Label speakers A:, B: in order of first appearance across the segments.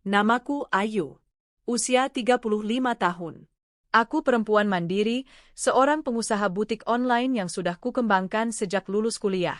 A: Namaku Ayu. Usia 35 tahun. Aku perempuan mandiri, seorang pengusaha butik online yang sudah kukembangkan sejak lulus kuliah.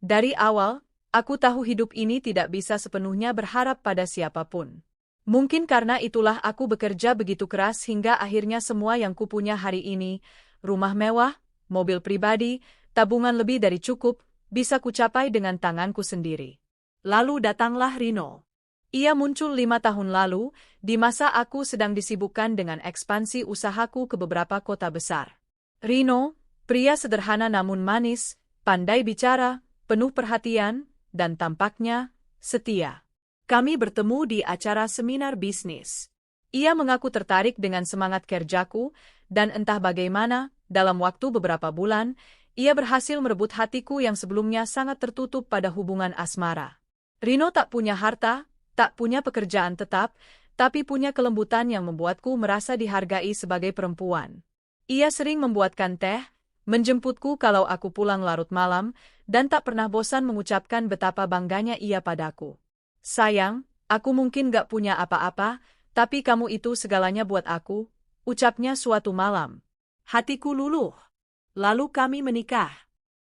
A: Dari awal, aku tahu hidup ini tidak bisa sepenuhnya berharap pada siapapun. Mungkin karena itulah aku bekerja begitu keras hingga akhirnya semua yang kupunya hari ini, rumah mewah, mobil pribadi, tabungan lebih dari cukup, bisa kucapai dengan tanganku sendiri. Lalu datanglah Rino. Ia muncul 5 tahun lalu, di masa aku sedang disibukkan dengan ekspansi usahaku ke beberapa kota besar. Rino, pria sederhana namun manis, pandai bicara, penuh perhatian, dan tampaknya setia. Kami bertemu di acara seminar bisnis. Ia mengaku tertarik dengan semangat kerjaku, dan entah bagaimana, dalam waktu beberapa bulan, ia berhasil merebut hatiku yang sebelumnya sangat tertutup pada hubungan asmara. Rino tak punya harta, tak punya pekerjaan tetap, tapi punya kelembutan yang membuatku merasa dihargai sebagai perempuan. Ia sering membuatkan teh, menjemputku kalau aku pulang larut malam, dan tak pernah bosan mengucapkan betapa bangganya ia padaku. Sayang, aku mungkin gak punya apa-apa, tapi kamu itu segalanya buat aku, ucapnya suatu malam. Hatiku luluh. Lalu kami menikah.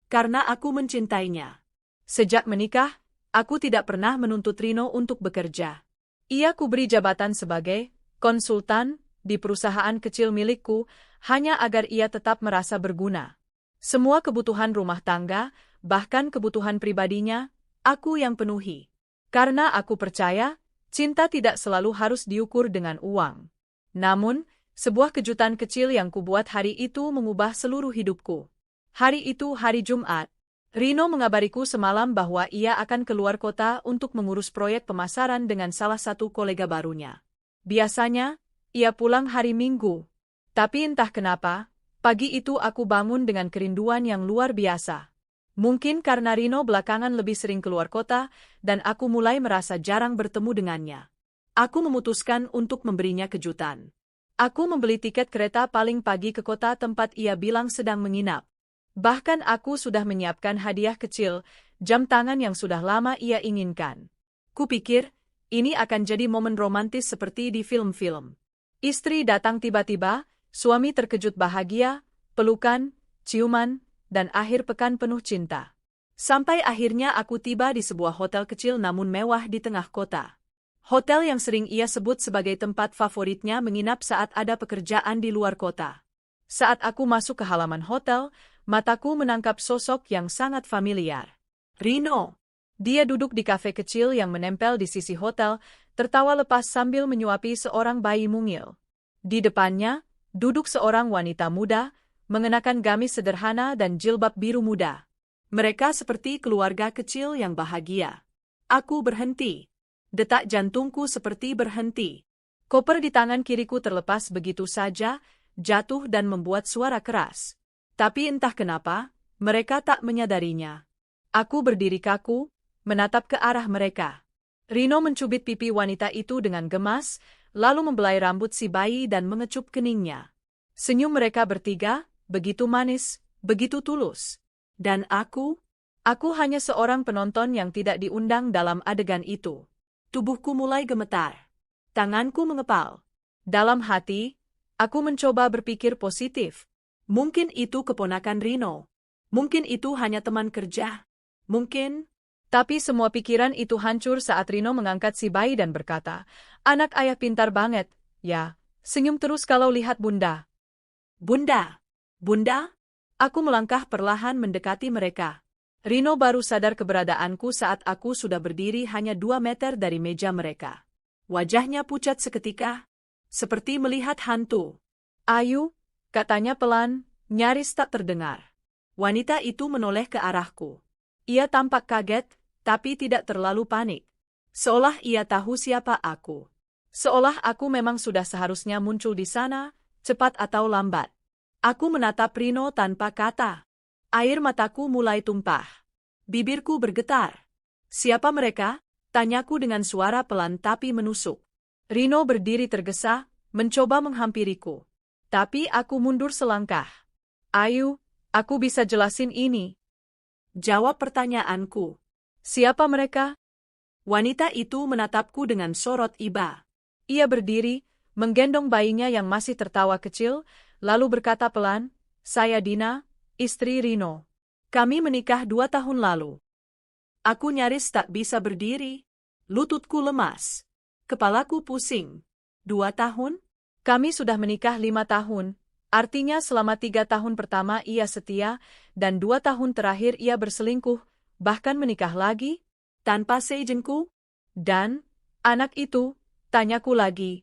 A: Karena aku mencintainya. Sejak menikah, aku tidak pernah menuntut Rino untuk bekerja. Ia kuberi jabatan sebagai konsultan di perusahaan kecil milikku, hanya agar ia tetap merasa berguna. Semua kebutuhan rumah tangga, bahkan kebutuhan pribadinya, aku yang penuhi. Karena aku percaya, cinta tidak selalu harus diukur dengan uang. Namun, sebuah kejutan kecil yang kubuat hari itu mengubah seluruh hidupku. Hari itu hari Jumat. Rino mengabariku semalam bahwa ia akan keluar kota untuk mengurus proyek pemasaran dengan salah satu kolega barunya. Biasanya, ia pulang hari Minggu. Tapi entah kenapa, pagi itu aku bangun dengan kerinduan yang luar biasa. Mungkin karena Rino belakangan lebih sering keluar kota, dan aku mulai merasa jarang bertemu dengannya. Aku memutuskan untuk memberinya kejutan. Aku membeli tiket kereta paling pagi ke kota tempat ia bilang sedang menginap. Bahkan aku sudah menyiapkan hadiah kecil, jam tangan yang sudah lama ia inginkan. Kupikir, ini akan jadi momen romantis seperti di film-film. Istri datang tiba-tiba, suami terkejut bahagia, pelukan, ciuman, dan akhir pekan penuh cinta. Sampai akhirnya aku tiba di sebuah hotel kecil namun mewah di tengah kota. Hotel yang sering ia sebut sebagai tempat favoritnya menginap saat ada pekerjaan di luar kota. Saat aku masuk ke halaman hotel, mataku menangkap sosok yang sangat familiar. Rino. Dia duduk di kafe kecil yang menempel di sisi hotel, tertawa lepas sambil menyuapi seorang bayi mungil. Di depannya, duduk seorang wanita muda, mengenakan gamis sederhana dan jilbab biru muda. Mereka seperti keluarga kecil yang bahagia. Aku berhenti. Detak jantungku seperti berhenti. Koper di tangan kiriku terlepas begitu saja, jatuh dan membuat suara keras. Tapi entah kenapa, mereka tak menyadarinya. Aku berdiri kaku, menatap ke arah mereka. Rino mencubit pipi wanita itu dengan gemas, lalu membelai rambut si bayi dan mengecup keningnya. Senyum mereka bertiga, begitu manis, begitu tulus. Dan aku hanya seorang penonton yang tidak diundang dalam adegan itu. Tubuhku mulai gemetar. Tanganku mengepal. Dalam hati, aku mencoba berpikir positif. Mungkin itu keponakan Rino. Mungkin itu hanya teman kerja. Mungkin. Tapi semua pikiran itu hancur saat Rino mengangkat si bayi dan berkata, "Anak ayah pintar banget, ya." Senyum terus kalau lihat Bunda. Bunda. Bunda? Aku melangkah perlahan mendekati mereka. Rino baru sadar keberadaanku saat aku sudah berdiri hanya 2 meter dari meja mereka. Wajahnya pucat seketika, seperti melihat hantu. "Ayu," katanya pelan, nyaris tak terdengar. Wanita itu menoleh ke arahku. Ia tampak kaget, tapi tidak terlalu panik. Seolah ia tahu siapa aku. Seolah aku memang sudah seharusnya muncul di sana, cepat atau lambat. Aku menatap Rino tanpa kata. Air mataku mulai tumpah. Bibirku bergetar. "Siapa mereka?" tanyaku dengan suara pelan tapi menusuk. Rino berdiri tergesa, mencoba menghampiriku. Tapi aku mundur selangkah. "Ayu, aku bisa jelasin ini." Jawab pertanyaanku. "Siapa mereka?"
B: Wanita itu menatapku dengan sorot iba.
A: Ia berdiri, menggendong bayinya yang masih tertawa kecil, lalu berkata pelan, "Saya Dina, istri Rino. Kami menikah 2 tahun lalu."
B: Aku nyaris tak bisa berdiri. Lututku lemas. Kepalaku pusing. 2 tahun?
A: Kami sudah menikah 5 tahun, artinya selama 3 tahun pertama ia setia, dan 2 tahun terakhir ia berselingkuh, bahkan menikah lagi,
B: Tanpa seizinku?
A: dan, anak itu, tanyaku lagi.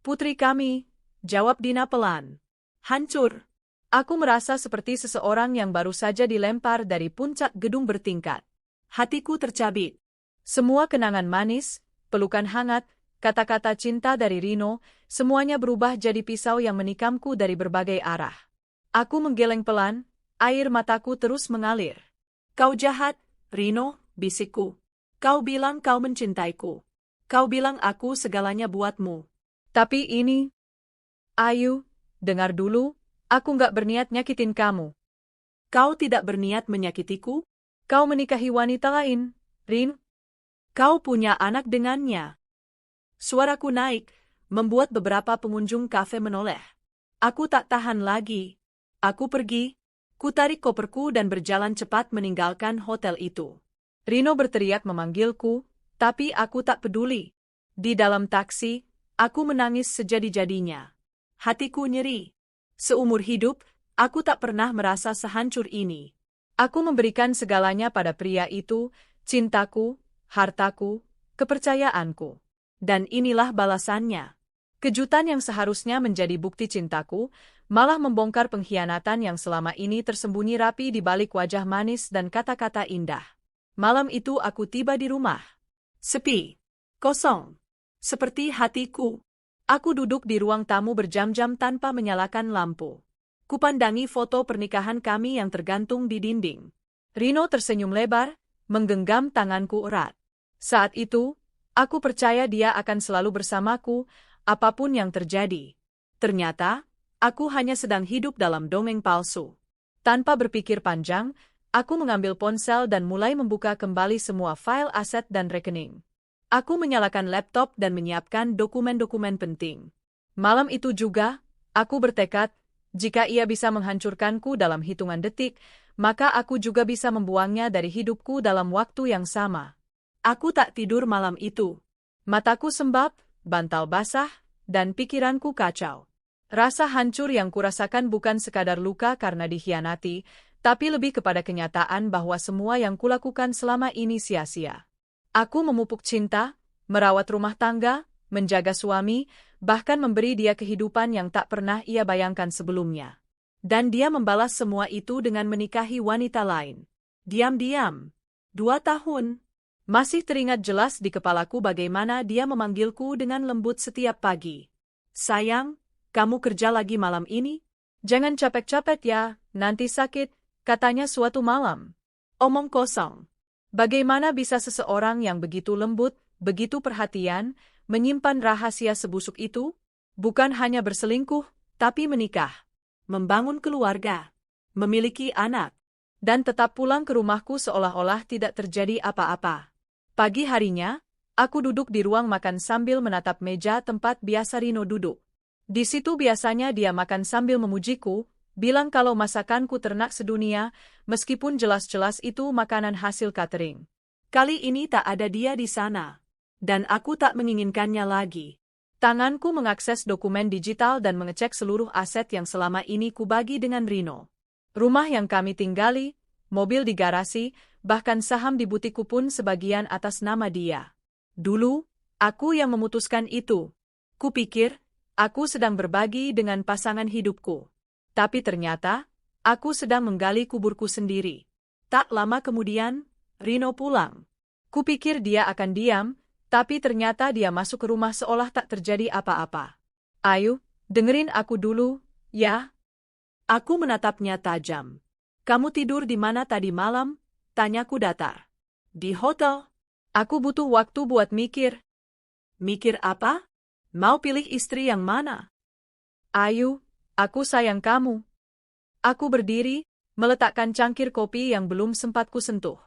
A: Putri kami, jawab Dina pelan.
B: Hancur.
A: Aku merasa seperti seseorang yang baru saja dilempar dari puncak gedung bertingkat.
B: Hatiku tercabik.
A: Semua kenangan manis, pelukan hangat, kata-kata cinta dari Rino, semuanya berubah jadi pisau yang menikamku dari berbagai arah. Aku menggeleng pelan, air mataku terus mengalir.
B: Kau jahat, Rino, bisikku. Kau bilang kau mencintaiku. Kau bilang aku segalanya buatmu.
A: Tapi ini... Ayu, dengar dulu, aku nggak berniat nyakitin kamu.
B: Kau tidak berniat menyakitiku?
A: Kau menikahi wanita lain, Rin.
B: Kau punya anak dengannya. Suaraku naik, membuat beberapa pengunjung kafe menoleh. Aku tak tahan lagi. Aku pergi, kutarik koperku dan berjalan cepat meninggalkan hotel itu.
A: Rino berteriak memanggilku, tapi aku tak peduli. Di dalam taksi, aku menangis sejadi-jadinya.
B: Hatiku nyeri. Seumur hidup, aku tak pernah merasa sehancur ini.
A: Aku memberikan segalanya pada pria itu, cintaku, hartaku, kepercayaanku.
B: Dan inilah balasannya.
A: Kejutan yang seharusnya menjadi bukti cintaku, malah membongkar pengkhianatan yang selama ini tersembunyi rapi di balik wajah manis dan kata-kata indah. Malam itu aku tiba di rumah.
B: Sepi. Kosong. Seperti hatiku.
A: Aku duduk di ruang tamu berjam-jam tanpa menyalakan lampu.
B: Kupandangi foto pernikahan kami yang tergantung di dinding.
A: Rino tersenyum lebar, menggenggam tanganku erat. Saat itu, aku percaya dia akan selalu bersamaku, apapun yang terjadi. Ternyata, aku hanya sedang hidup dalam dongeng palsu. Tanpa berpikir panjang, aku mengambil ponsel dan mulai membuka kembali semua file aset dan rekening. Aku menyalakan laptop dan menyiapkan dokumen-dokumen penting. Malam itu juga, aku bertekad, jika ia bisa menghancurkanku dalam hitungan detik, maka aku juga bisa membuangnya dari hidupku dalam waktu yang sama.
B: Aku tak tidur malam itu.
A: Mataku sembab, bantal basah, dan pikiranku kacau. Rasa hancur yang kurasakan bukan sekadar luka karena dikhianati, tapi lebih kepada kenyataan bahwa semua yang kulakukan selama ini sia-sia. Aku memupuk cinta, merawat rumah tangga, menjaga suami, bahkan memberi dia kehidupan yang tak pernah ia bayangkan sebelumnya. Dan dia membalas semua itu dengan menikahi wanita lain. Diam-diam. 2 tahun. Masih teringat jelas di kepalaku bagaimana dia memanggilku dengan lembut setiap pagi.
B: Sayang, kamu kerja lagi malam ini?
A: Jangan capek-capek ya, nanti sakit, katanya suatu malam.
B: Omong kosong.
A: Bagaimana bisa seseorang yang begitu lembut, begitu perhatian, menyimpan rahasia sebusuk itu? Bukan hanya berselingkuh, tapi menikah.
B: Membangun keluarga. Memiliki anak.
A: Dan tetap pulang ke rumahku seolah-olah tidak terjadi apa-apa. Pagi harinya, aku duduk di ruang makan sambil menatap meja tempat biasa Rino duduk. Di situ biasanya dia makan sambil memujiku, bilang kalau masakanku ternak sedunia, meskipun jelas-jelas itu makanan hasil catering.
B: Kali ini tak ada dia di sana. Dan aku tak menginginkannya lagi.
A: Tanganku mengakses dokumen digital dan mengecek seluruh aset yang selama ini kubagi dengan Rino. Rumah yang kami tinggali, mobil di garasi, bahkan saham di butikku pun sebagian atas nama dia. Dulu, aku yang memutuskan itu. Kupikir, aku sedang berbagi dengan pasangan hidupku. Tapi ternyata, aku sedang menggali kuburku sendiri.
B: Tak lama kemudian, Rino pulang.
A: Kupikir dia akan diam, tapi ternyata dia masuk ke rumah seolah tak terjadi apa-apa. Ayo, dengerin aku dulu, ya?
B: Aku menatapnya tajam. Kamu tidur di mana tadi malam? Tanyaku datar. Di hotel.
A: Aku butuh waktu buat mikir.
B: Mikir apa? Mau pilih istri yang mana?
A: Ayu, aku sayang kamu. Aku berdiri, meletakkan cangkir kopi yang belum sempat kusentuh.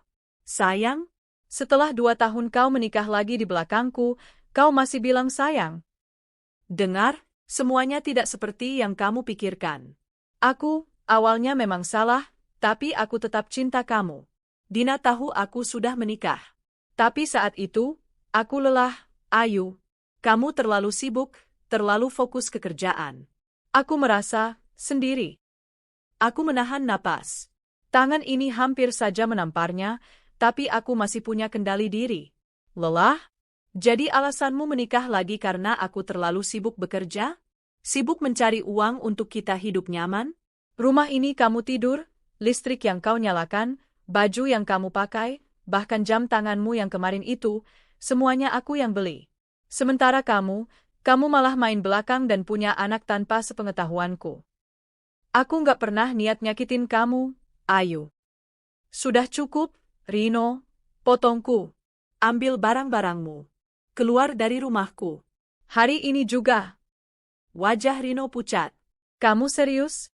B: Sayang?
A: Setelah 2 tahun kau menikah lagi di belakangku, kau masih bilang sayang.
B: Dengar, semuanya tidak seperti yang kamu pikirkan.
A: Aku, awalnya memang salah, tapi aku tetap cinta kamu.
B: Dina tahu aku sudah menikah.
A: Tapi saat itu, aku lelah, Ayu.
B: Kamu terlalu sibuk, terlalu fokus ke kerjaan.
A: Aku merasa sendiri.
B: Aku menahan napas.
A: Tangan ini hampir saja menamparnya, tapi aku masih punya kendali diri.
B: Lelah? Jadi alasanmu menikah lagi karena aku terlalu sibuk bekerja? Sibuk mencari uang untuk kita hidup nyaman?
A: Rumah ini kamu tidur, listrik yang kau nyalakan, baju yang kamu pakai, bahkan jam tanganmu yang kemarin itu, semuanya aku yang beli. Sementara kamu malah main belakang dan punya anak tanpa sepengetahuanku. Aku nggak pernah niat nyakitin kamu, Ayu.
B: Sudah cukup, Rino. Potongku. Ambil barang-barangmu. Keluar dari rumahku.
A: Hari ini juga.
B: Wajah Rino pucat.
A: Kamu serius?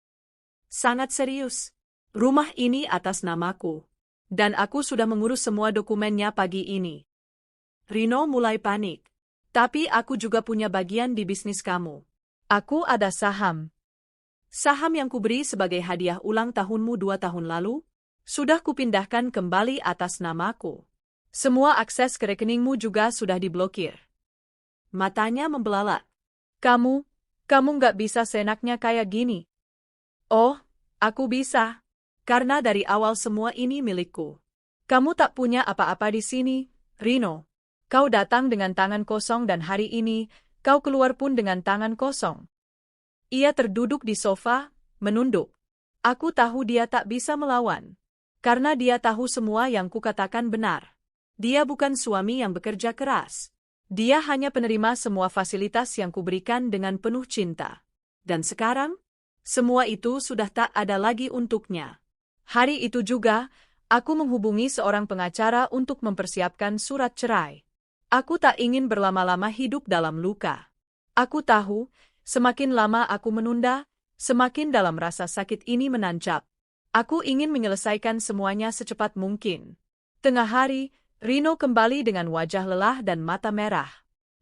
B: Sangat serius. Rumah ini atas namaku. Dan aku sudah mengurus semua dokumennya pagi ini. Rino mulai panik. Tapi aku juga punya bagian di bisnis kamu.
A: Aku ada saham.
B: Saham yang kuberi sebagai hadiah ulang tahunmu 2 tahun lalu, sudah kupindahkan kembali atas namaku.
A: Semua akses ke rekeningmu juga sudah diblokir.
B: Matanya membelalak.
A: Kamu nggak bisa seenaknya kayak gini.
B: Oh, aku bisa. Karena dari awal semua ini milikku.
A: Kamu tak punya apa-apa di sini, Rino. Kau datang dengan tangan kosong dan hari ini, kau keluar pun dengan tangan kosong. Ia terduduk di sofa, menunduk. Aku tahu dia tak bisa melawan. Karena dia tahu semua yang kukatakan benar.
B: Dia bukan suami yang bekerja keras.
A: Dia hanya penerima semua fasilitas yang kuberikan dengan penuh cinta.
B: Dan sekarang, semua itu sudah tak ada lagi untuknya.
A: Hari itu juga, aku menghubungi seorang pengacara untuk mempersiapkan surat cerai. Aku tak ingin berlama-lama hidup dalam luka. Aku tahu, semakin lama aku menunda, semakin dalam rasa sakit ini menancap. Aku ingin menyelesaikan semuanya secepat mungkin. Tengah hari, Rino kembali dengan wajah lelah dan mata merah.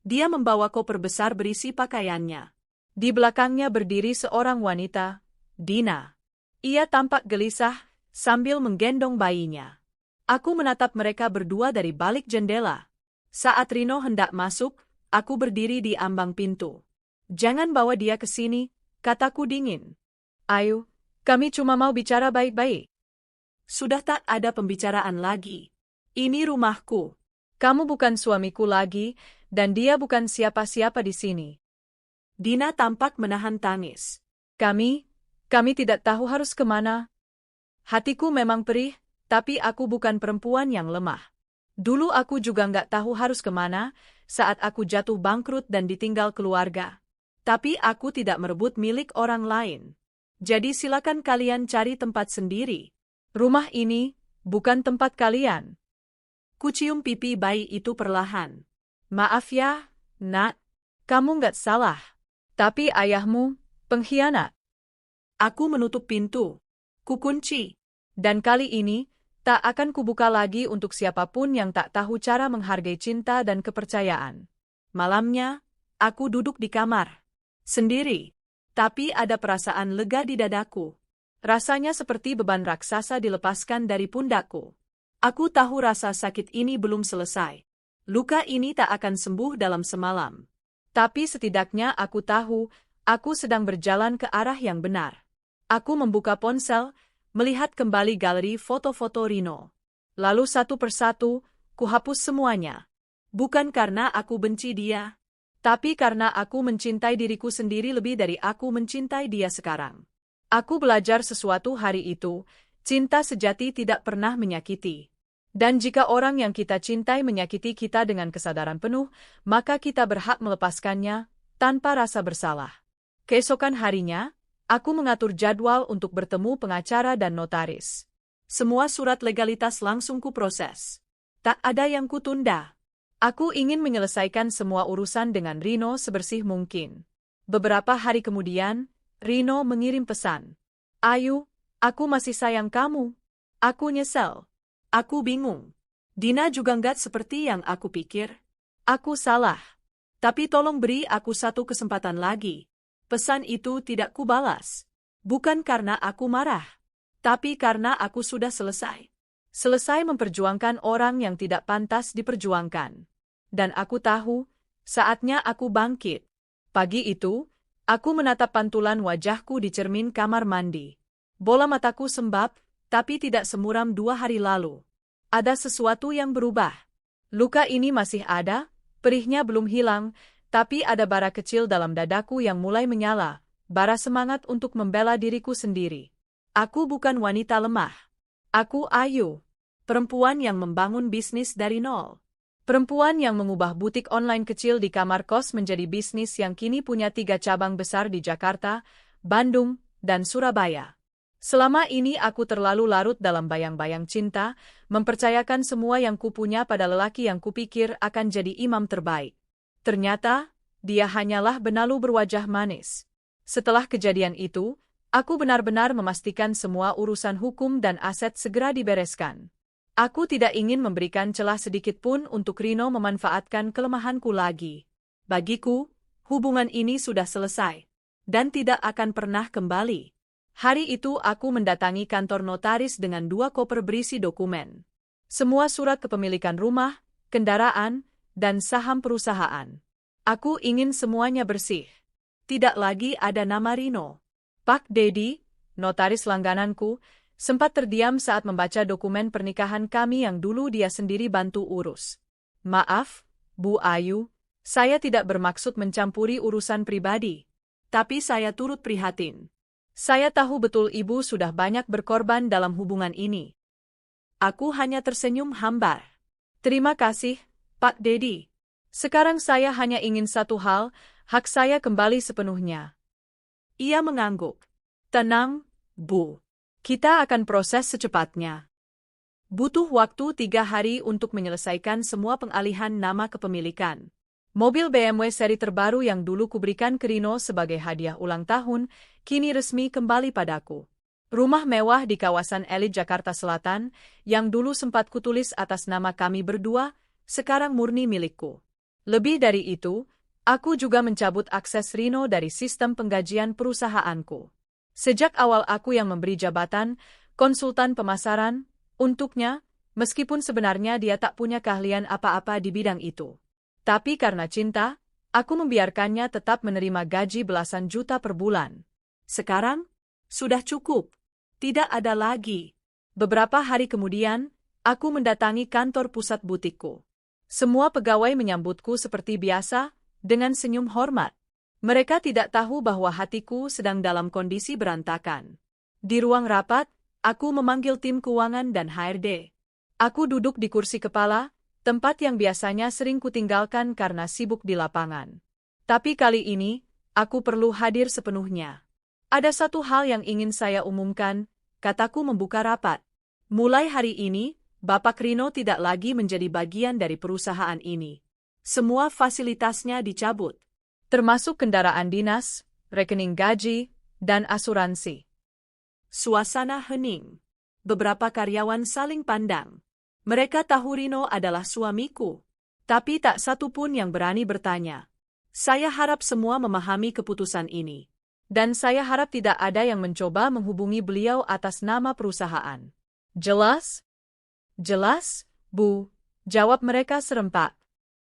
B: Dia membawa koper besar berisi pakaiannya.
A: Di belakangnya berdiri seorang wanita, Dina. Ia tampak gelisah, sambil menggendong bayinya. Aku menatap mereka berdua dari balik jendela. Saat Rino hendak masuk, aku berdiri di ambang pintu. Jangan bawa dia ke sini, kataku dingin. Ayo, kami cuma mau bicara baik-baik.
B: Sudah tak ada pembicaraan lagi. Ini rumahku.
A: Kamu bukan suamiku lagi, dan dia bukan siapa-siapa di sini.
B: Dina tampak menahan tangis.
A: Kami tidak tahu harus kemana. Hatiku memang perih, tapi aku bukan perempuan yang lemah. Dulu aku juga nggak tahu harus kemana, saat aku jatuh bangkrut dan ditinggal keluarga. Tapi aku tidak merebut milik orang lain. Jadi silakan kalian cari tempat sendiri. Rumah ini bukan tempat kalian.
B: Kucium pipi bayi itu perlahan.
A: Maaf ya, Nak. Kamu nggak salah. Tapi ayahmu pengkhianat.
B: Aku menutup pintu. Kukunci.
A: Dan kali ini, tak akan kubuka lagi untuk siapapun yang tak tahu cara menghargai cinta dan kepercayaan.
B: Malamnya, aku duduk di kamar. Sendiri. Tapi ada perasaan lega di dadaku.
A: Rasanya seperti beban raksasa dilepaskan dari pundakku.
B: Aku tahu rasa sakit ini belum selesai. Luka ini tak akan sembuh dalam semalam.
A: Tapi setidaknya aku tahu, aku sedang berjalan ke arah yang benar. Aku membuka ponsel, melihat kembali galeri foto-foto Rino. Lalu satu persatu, kuhapus semuanya. Bukan karena aku benci dia, tapi karena aku mencintai diriku sendiri lebih dari aku mencintai dia sekarang. Aku belajar sesuatu hari itu, cinta sejati tidak pernah menyakiti. Dan jika orang yang kita cintai menyakiti kita dengan kesadaran penuh, maka kita berhak melepaskannya, tanpa rasa bersalah. Keesokan harinya, aku mengatur jadwal untuk bertemu pengacara dan notaris.
B: Semua surat legalitas langsung kuproses. Tak ada yang kutunda.
A: Aku ingin menyelesaikan semua urusan dengan Rino sebersih mungkin. Beberapa hari kemudian, Rino mengirim pesan. Ayu, aku masih sayang kamu. Aku nyesel.
B: Aku bingung. Dina juga nggak seperti yang aku pikir.
A: Aku salah.
B: Tapi tolong beri aku satu kesempatan lagi. Pesan itu tidak kubalas. Bukan karena aku marah, tapi karena aku sudah selesai.
A: Selesai memperjuangkan orang yang tidak pantas diperjuangkan. Dan aku tahu, saatnya aku bangkit. Pagi itu, aku menatap pantulan wajahku di cermin kamar mandi. Bola mataku sembab, tapi tidak semuram 2 hari lalu. Ada sesuatu yang berubah. Luka ini masih ada, perihnya belum hilang, tapi ada bara kecil dalam dadaku yang mulai menyala, bara semangat untuk membela diriku sendiri. Aku bukan wanita lemah. Aku Ayu, perempuan yang membangun bisnis dari nol. Perempuan yang mengubah butik online kecil di kamar kos menjadi bisnis yang kini punya 3 cabang besar di Jakarta, Bandung, dan Surabaya. Selama ini aku terlalu larut dalam bayang-bayang cinta, mempercayakan semua yang kupunya pada lelaki yang kupikir akan jadi imam terbaik. Ternyata, dia hanyalah benalu berwajah manis. Setelah kejadian itu, aku benar-benar memastikan semua urusan hukum dan aset segera dibereskan. Aku tidak ingin memberikan celah sedikit pun untuk Rino memanfaatkan kelemahanku lagi. Bagiku, hubungan ini sudah selesai, dan tidak akan pernah kembali. Hari itu aku mendatangi kantor notaris dengan 2 koper berisi dokumen. Semua surat kepemilikan rumah, kendaraan, dan saham perusahaan. Aku ingin semuanya bersih. Tidak lagi ada nama Rino. Pak Dedi, notaris langgananku, sempat terdiam saat membaca dokumen pernikahan kami yang dulu dia sendiri bantu urus. Maaf, Bu Ayu, saya tidak bermaksud mencampuri urusan pribadi. Tapi saya turut prihatin. Saya tahu betul Ibu sudah banyak berkorban dalam hubungan ini. Aku hanya tersenyum hambar. Terima kasih, Pak Dedi. Sekarang saya hanya ingin satu hal, hak saya kembali sepenuhnya. Ia mengangguk. Tenang, Bu. Kita akan proses secepatnya. Butuh waktu 3 hari untuk menyelesaikan semua pengalihan nama kepemilikan. Mobil BMW seri terbaru yang dulu kuberikan ke Rino sebagai hadiah ulang tahun, kini resmi kembali padaku. Rumah mewah di kawasan elit Jakarta Selatan, yang dulu sempat kutulis atas nama kami berdua, sekarang murni milikku. Lebih dari itu, aku juga mencabut akses Rino dari sistem penggajian perusahaanku. Sejak awal aku yang memberi jabatan, konsultan pemasaran, untuknya, meskipun sebenarnya dia tak punya keahlian apa-apa di bidang itu. Tapi karena cinta, aku membiarkannya tetap menerima gaji belasan juta per bulan. Sekarang, sudah cukup. Tidak ada lagi. Beberapa hari kemudian, aku mendatangi kantor pusat butikku. Semua pegawai menyambutku seperti biasa, dengan senyum hormat. Mereka tidak tahu bahwa hatiku sedang dalam kondisi berantakan. Di ruang rapat, aku memanggil tim keuangan dan HRD. Aku duduk di kursi kepala, tempat yang biasanya sering kutinggalkan karena sibuk di lapangan. Tapi kali ini, aku perlu hadir sepenuhnya. Ada satu hal yang ingin saya umumkan, kataku membuka rapat. Mulai hari ini, Bapak Rino tidak lagi menjadi bagian dari perusahaan ini. Semua fasilitasnya dicabut, termasuk kendaraan dinas, rekening gaji, dan asuransi. Suasana hening. Beberapa karyawan saling pandang. Mereka tahu Rino adalah suamiku, tapi tak satu pun yang berani bertanya. Saya harap semua memahami keputusan ini. Dan saya harap tidak ada yang mencoba menghubungi beliau atas nama perusahaan. Jelas? Jelas, Bu, jawab mereka serempak.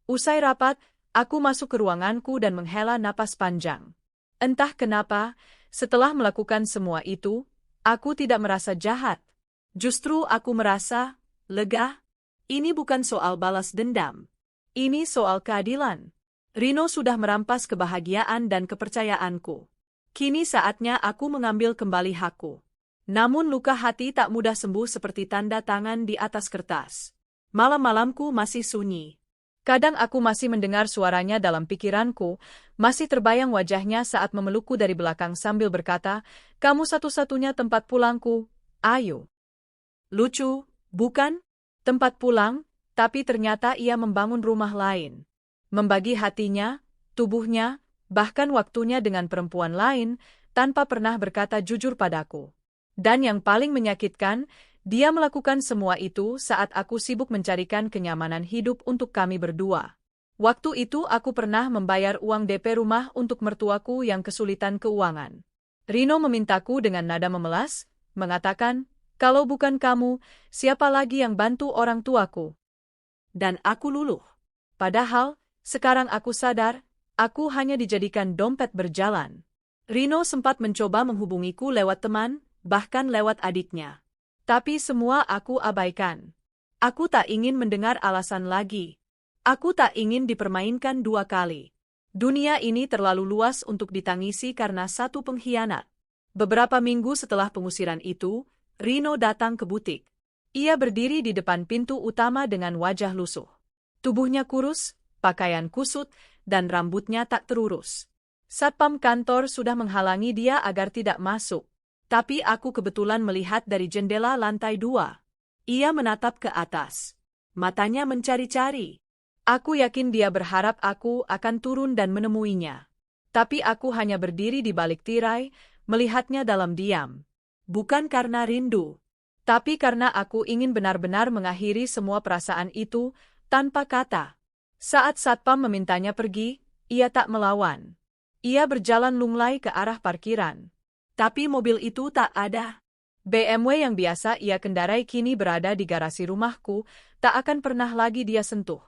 A: Usai rapat, aku masuk ke ruanganku dan menghela napas panjang. Entah kenapa, setelah melakukan semua itu, aku tidak merasa jahat. Justru aku merasa lega. Ini bukan soal balas dendam. Ini soal keadilan. Rino sudah merampas kebahagiaan dan kepercayaanku. Kini saatnya aku mengambil kembali hakku. Namun luka hati tak mudah sembuh seperti tanda tangan di atas kertas. Malam-malamku masih sunyi. Kadang aku masih mendengar suaranya dalam pikiranku, masih terbayang wajahnya saat memelukku dari belakang sambil berkata, "Kamu satu-satunya tempat pulangku, Ayu." Lucu, bukan? Tempat pulang, tapi ternyata ia membangun rumah lain. Membagi hatinya, tubuhnya, bahkan waktunya dengan perempuan lain, tanpa pernah berkata jujur padaku. Dan yang paling menyakitkan, Dia melakukan semua itu saat aku sibuk mencarikan kenyamanan hidup untuk kami berdua. Waktu itu aku pernah membayar uang DP rumah untuk mertuaku yang kesulitan keuangan. Rino memintaku dengan nada memelas, mengatakan, "Kalau bukan kamu, siapa lagi yang bantu orang tuaku?"
B: Dan aku luluh.
A: Padahal, sekarang aku sadar, aku hanya dijadikan dompet berjalan.
B: Rino sempat mencoba menghubungiku lewat teman, bahkan lewat adiknya.
A: Tapi semua aku abaikan.
B: Aku tak ingin mendengar alasan lagi. Aku tak ingin dipermainkan dua kali. Dunia ini terlalu luas untuk ditangisi karena satu pengkhianat. Beberapa minggu setelah pengusiran itu, Rino datang ke butik.
A: Ia berdiri di depan pintu utama dengan wajah lusuh. Tubuhnya kurus, pakaian kusut, dan rambutnya tak terurus. Satpam kantor sudah menghalangi dia agar tidak masuk.
B: Tapi aku kebetulan melihat dari jendela lantai 2. Ia menatap ke atas. Matanya mencari-cari.
A: Aku yakin dia berharap aku akan turun dan menemuinya. Tapi aku hanya berdiri di balik tirai, melihatnya dalam diam.
B: Bukan karena rindu,
A: tapi karena aku ingin benar-benar mengakhiri semua perasaan itu, tanpa kata. Saat satpam memintanya pergi, ia tak melawan. Ia berjalan lunglai ke arah parkiran.
B: Tapi mobil itu tak ada.
A: BMW yang biasa ia kendarai kini berada di garasi rumahku, tak akan pernah lagi dia sentuh.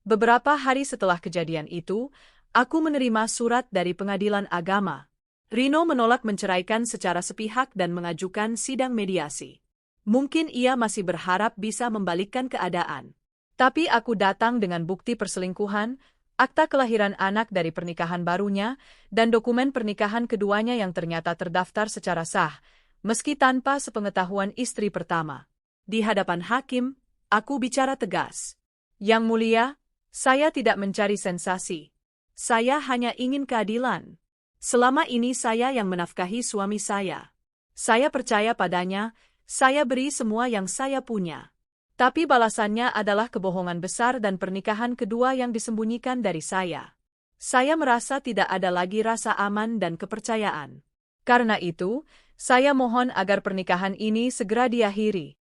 A: Beberapa hari setelah kejadian itu, aku menerima surat dari pengadilan agama.
B: Rino menolak menceraikan secara sepihak dan mengajukan sidang mediasi. Mungkin ia masih berharap bisa membalikkan keadaan.
A: Tapi aku datang dengan bukti perselingkuhan, akta kelahiran anak dari pernikahan barunya, dan dokumen pernikahan keduanya yang ternyata terdaftar secara sah, meski tanpa sepengetahuan istri pertama.
B: Di hadapan hakim, aku bicara tegas.
A: Yang Mulia, saya tidak mencari sensasi.
B: Saya hanya ingin keadilan. Selama ini saya yang menafkahi suami saya. Saya percaya padanya, saya beri semua yang saya punya.
A: Tapi balasannya adalah kebohongan besar dan pernikahan kedua yang disembunyikan dari saya. Saya merasa tidak ada lagi rasa aman dan kepercayaan. Karena itu, saya mohon agar pernikahan ini segera diakhiri.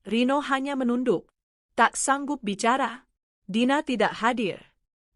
B: Rino hanya menunduk. Tak sanggup bicara. Dina tidak hadir.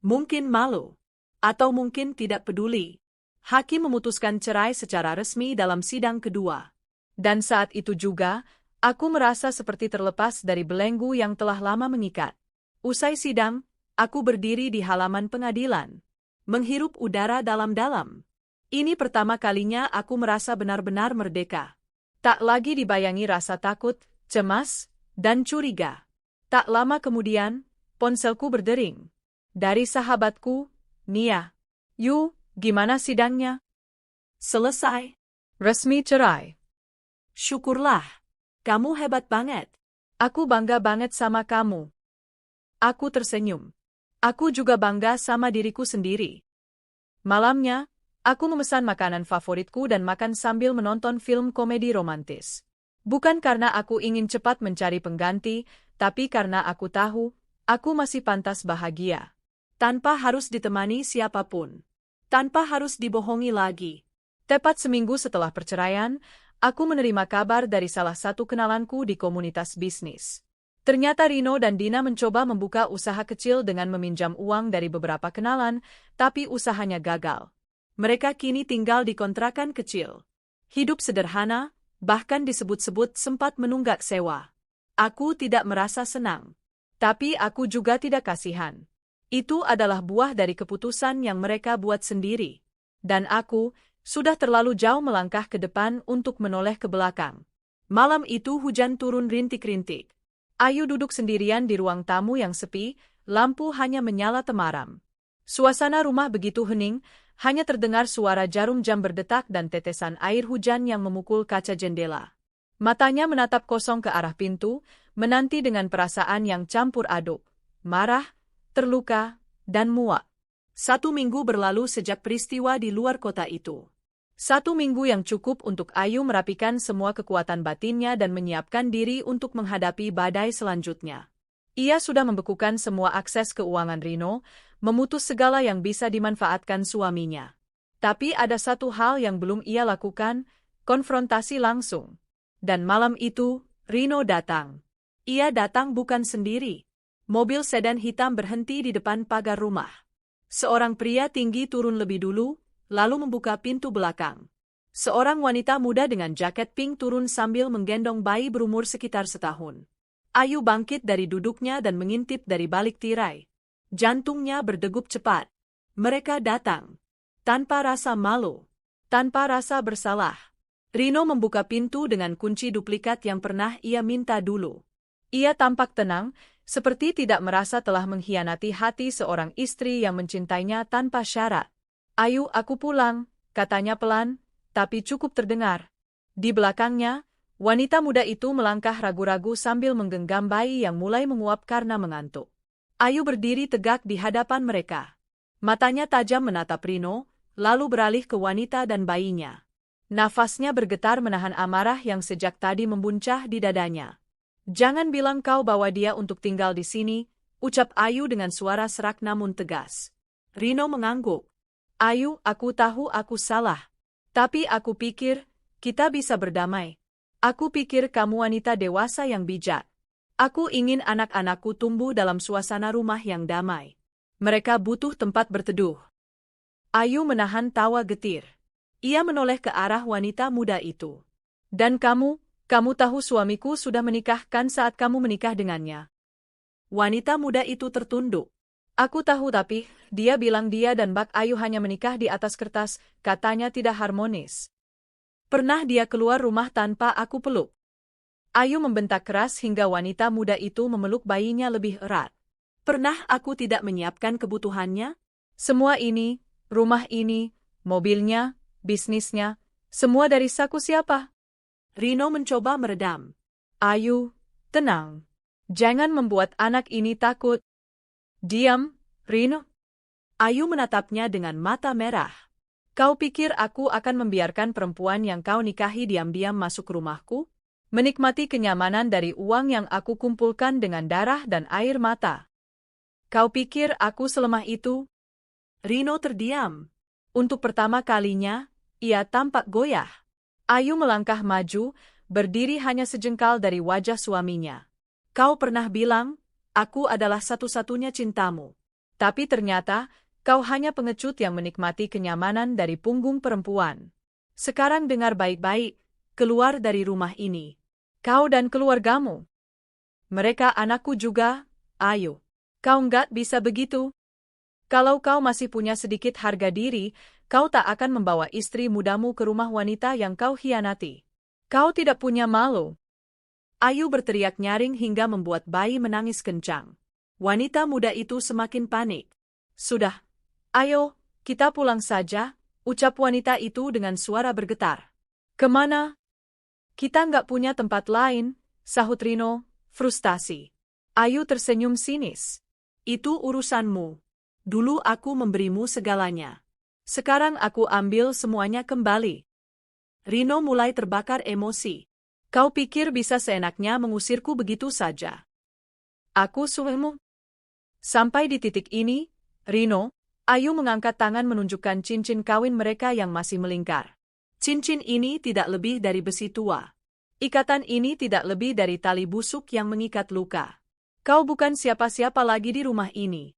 B: Mungkin malu. Atau mungkin tidak peduli. Hakim memutuskan cerai secara resmi dalam sidang kedua.
A: Dan saat itu juga, aku merasa seperti terlepas dari belenggu yang telah lama mengikat.
B: Usai sidang, aku berdiri di halaman pengadilan. Menghirup udara dalam-dalam. Ini pertama kalinya aku merasa benar-benar merdeka.
A: Tak lagi dibayangi rasa takut, cemas, dan curiga. Tak lama kemudian, ponselku berdering. Dari sahabatku, Nia. "Yu, gimana sidangnya?"
B: "Selesai.
A: Resmi cerai."
B: "Syukurlah. Kamu hebat banget."
A: "Aku bangga banget sama kamu."
B: Aku tersenyum.
A: Aku juga bangga sama diriku sendiri. Malamnya, aku memesan makanan favoritku dan makan sambil menonton film komedi romantis. Bukan karena aku ingin cepat mencari pengganti, tapi karena aku tahu, aku masih pantas bahagia.
B: Tanpa harus ditemani siapapun. Tanpa harus dibohongi lagi.
A: Tepat seminggu setelah perceraian, aku menerima kabar dari salah satu kenalanku di komunitas bisnis. Ternyata Rino dan Dina mencoba membuka usaha kecil dengan meminjam uang dari beberapa kenalan, tapi usahanya gagal. Mereka kini tinggal di kontrakan kecil. Hidup sederhana, bahkan disebut-sebut sempat menunggak sewa. Aku tidak merasa senang. Tapi aku juga tidak kasihan. Itu adalah buah dari keputusan yang mereka buat sendiri. Dan aku sudah terlalu jauh melangkah ke depan untuk menoleh ke belakang. Malam itu hujan turun rintik-rintik. Ayu duduk sendirian di ruang tamu yang sepi, lampu hanya menyala temaram. Suasana rumah begitu hening, hanya terdengar suara jarum jam berdetak dan tetesan air hujan yang memukul kaca jendela. Matanya menatap kosong ke arah pintu, menanti dengan perasaan yang campur aduk, marah, terluka, dan muak.
B: 1 minggu berlalu sejak peristiwa di luar kota itu.
A: 1 minggu yang cukup untuk Ayu merapikan semua kekuatan batinnya dan menyiapkan diri untuk menghadapi badai selanjutnya. Ia sudah membekukan semua akses keuangan Rino, memutus segala yang bisa dimanfaatkan suaminya. Tapi ada satu hal yang belum ia lakukan, konfrontasi langsung. Dan malam itu,
B: Rino datang. Ia datang bukan sendiri. Mobil sedan hitam berhenti di depan pagar rumah. Seorang pria tinggi turun lebih dulu, lalu membuka pintu belakang. Seorang wanita muda dengan jaket pink turun sambil menggendong bayi berumur sekitar setahun. Ayu bangkit dari duduknya dan mengintip dari balik tirai. Jantungnya berdegup cepat. Mereka datang. Tanpa rasa malu. Tanpa rasa bersalah. Rino membuka pintu dengan kunci duplikat yang pernah ia minta dulu. Ia tampak tenang, seperti tidak merasa telah mengkhianati hati seorang istri yang mencintainya tanpa syarat. "Ayu, aku pulang," katanya pelan, tapi cukup terdengar. Di belakangnya, wanita muda itu melangkah ragu-ragu sambil menggenggam bayi yang mulai menguap karena mengantuk. Ayu berdiri tegak di hadapan mereka. Matanya tajam menatap Rino, lalu beralih ke wanita dan bayinya. Nafasnya bergetar menahan amarah yang sejak tadi membuncah di dadanya. "Jangan bilang kau bawa dia untuk tinggal di sini," ucap Ayu dengan suara serak namun tegas. Rino mengangguk. "Ayu, aku tahu aku salah. Tapi aku pikir, kita bisa berdamai. Aku pikir kamu wanita dewasa yang bijak. Aku ingin anak-anakku tumbuh dalam suasana rumah yang damai. Mereka butuh tempat berteduh." Ayu menahan tawa getir. Ia menoleh ke arah wanita muda itu. "Dan kamu tahu suamiku sudah menikahkan saat kamu menikah dengannya." Wanita muda itu tertunduk. "Aku tahu tapi, dia bilang dia dan Bak Ayu hanya menikah di atas kertas, katanya tidak harmonis. Pernah dia keluar rumah tanpa aku peluk?" Ayu membentak keras hingga wanita muda itu memeluk bayinya lebih erat. "Pernah aku tidak menyiapkan kebutuhannya? Semua ini, rumah ini, mobilnya, bisnisnya, semua dari saku siapa?" Rino mencoba meredam. "Ayu, tenang. Jangan membuat anak ini takut." "Diam, Rino." Ayu menatapnya dengan mata merah. "Kau pikir aku akan membiarkan perempuan yang kau nikahi diam-diam masuk rumahku? Menikmati kenyamanan dari uang yang aku kumpulkan dengan darah dan air mata? Kau pikir aku selemah itu?" Rino terdiam. Untuk pertama kalinya, ia tampak goyah. Ayu melangkah maju, berdiri hanya sejengkal dari wajah suaminya. "Kau pernah bilang, aku adalah satu-satunya cintamu. Tapi ternyata, kau hanya pengecut yang menikmati kenyamanan dari punggung perempuan. Sekarang dengar baik-baik, keluar dari rumah ini. Kau dan keluargamu. Mereka anakku juga, Ayu. Kau nggak bisa begitu. Kalau kau masih punya sedikit harga diri, kau tak akan membawa istri mudamu ke rumah wanita yang kau khianati. Kau tidak punya malu." Ayu berteriak nyaring hingga membuat bayi menangis kencang. Wanita muda itu semakin panik. "Sudah, ayo, kita pulang saja," ucap wanita itu dengan suara bergetar. "Kemana?" "Kita nggak punya tempat lain," sahut Rino, frustasi. Ayu tersenyum sinis. "Itu urusanmu. Dulu aku memberimu segalanya. Sekarang aku ambil semuanya kembali." Rino mulai terbakar emosi. "Kau pikir bisa seenaknya mengusirku begitu saja? Aku suamimu." Sampai di titik ini, Rino, Ayu mengangkat tangan menunjukkan cincin kawin mereka yang masih melingkar. Cincin ini tidak lebih dari besi tua. Ikatan ini tidak lebih dari tali busuk yang mengikat luka. "Kau bukan siapa-siapa lagi di rumah ini."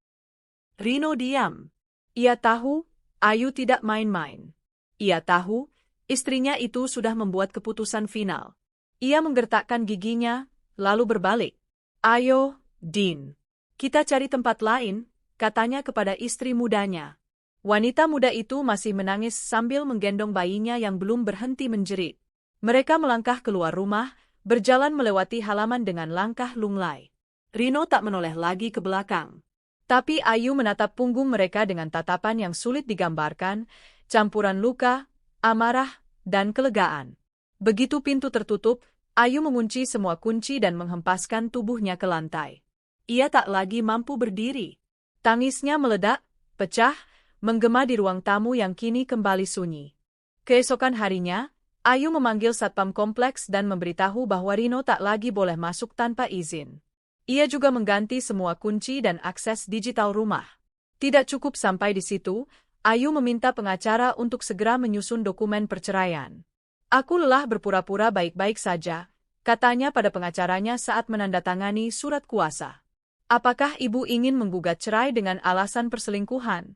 B: Rino diam. Ia tahu, Ayu tidak main-main. Ia tahu, istrinya itu sudah membuat keputusan final. Ia menggertakkan giginya, lalu berbalik. "Ayo, Din. Kita cari tempat lain," katanya kepada istri mudanya. Wanita muda itu masih menangis sambil menggendong bayinya yang belum berhenti menjerit. Mereka melangkah keluar rumah, berjalan melewati halaman dengan langkah lunglai. Rino tak menoleh lagi ke belakang. Tapi Ayu menatap punggung mereka dengan tatapan yang sulit digambarkan, campuran luka, amarah, dan kelegaan. Begitu pintu tertutup, Ayu mengunci semua kunci dan menghempaskan tubuhnya ke lantai. Ia tak lagi mampu berdiri. Tangisnya meledak, pecah, menggema di ruang tamu yang kini kembali sunyi. Keesokan harinya, Ayu memanggil satpam kompleks dan memberitahu bahwa Rino tak lagi boleh masuk tanpa izin. Ia juga mengganti semua kunci dan akses digital rumah. Tidak cukup sampai di situ, Ayu meminta pengacara untuk segera menyusun dokumen perceraian. "Aku lelah berpura-pura baik-baik saja,"
A: katanya pada pengacaranya saat menandatangani surat kuasa. Apakah ibu ingin menggugat cerai dengan alasan perselingkuhan?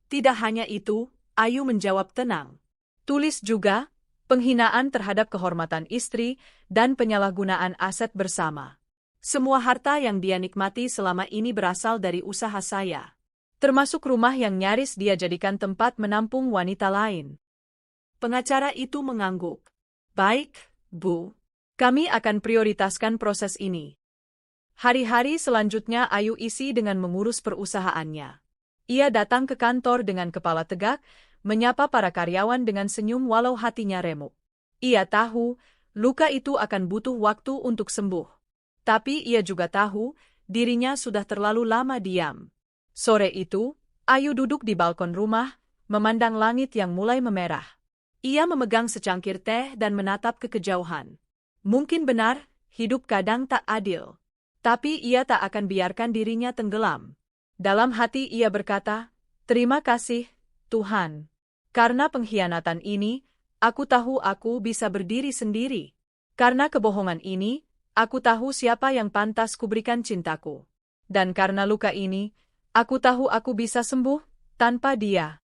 B: Tidak hanya itu, Ayu menjawab tenang.
A: Tulis juga, penghinaan terhadap kehormatan istri dan penyalahgunaan aset bersama.
B: Semua harta yang dia nikmati selama ini berasal dari usaha saya.
A: Termasuk rumah yang nyaris dia jadikan tempat menampung wanita lain.
B: Pengacara itu mengangguk. Baik, Bu.
A: Kami akan prioritaskan proses ini. Hari-hari selanjutnya Ayu isi dengan mengurus perusahaannya. Ia datang ke kantor dengan kepala tegak, menyapa para karyawan dengan senyum walau hatinya remuk. Ia tahu, luka itu akan butuh waktu untuk sembuh. Tapi ia juga tahu, dirinya sudah terlalu lama diam. Sore itu, Ayu duduk di balkon rumah, memandang langit yang mulai memerah. Ia memegang secangkir teh dan menatap ke kejauhan. Mungkin benar, hidup kadang tak adil. Tapi ia tak akan biarkan dirinya tenggelam. Dalam hati ia berkata, "Terima kasih, Tuhan. Karena pengkhianatan ini, aku tahu aku bisa berdiri sendiri. Karena kebohongan ini, aku tahu siapa yang pantas kuberikan cintaku. Dan karena luka ini, aku tahu aku bisa sembuh tanpa dia."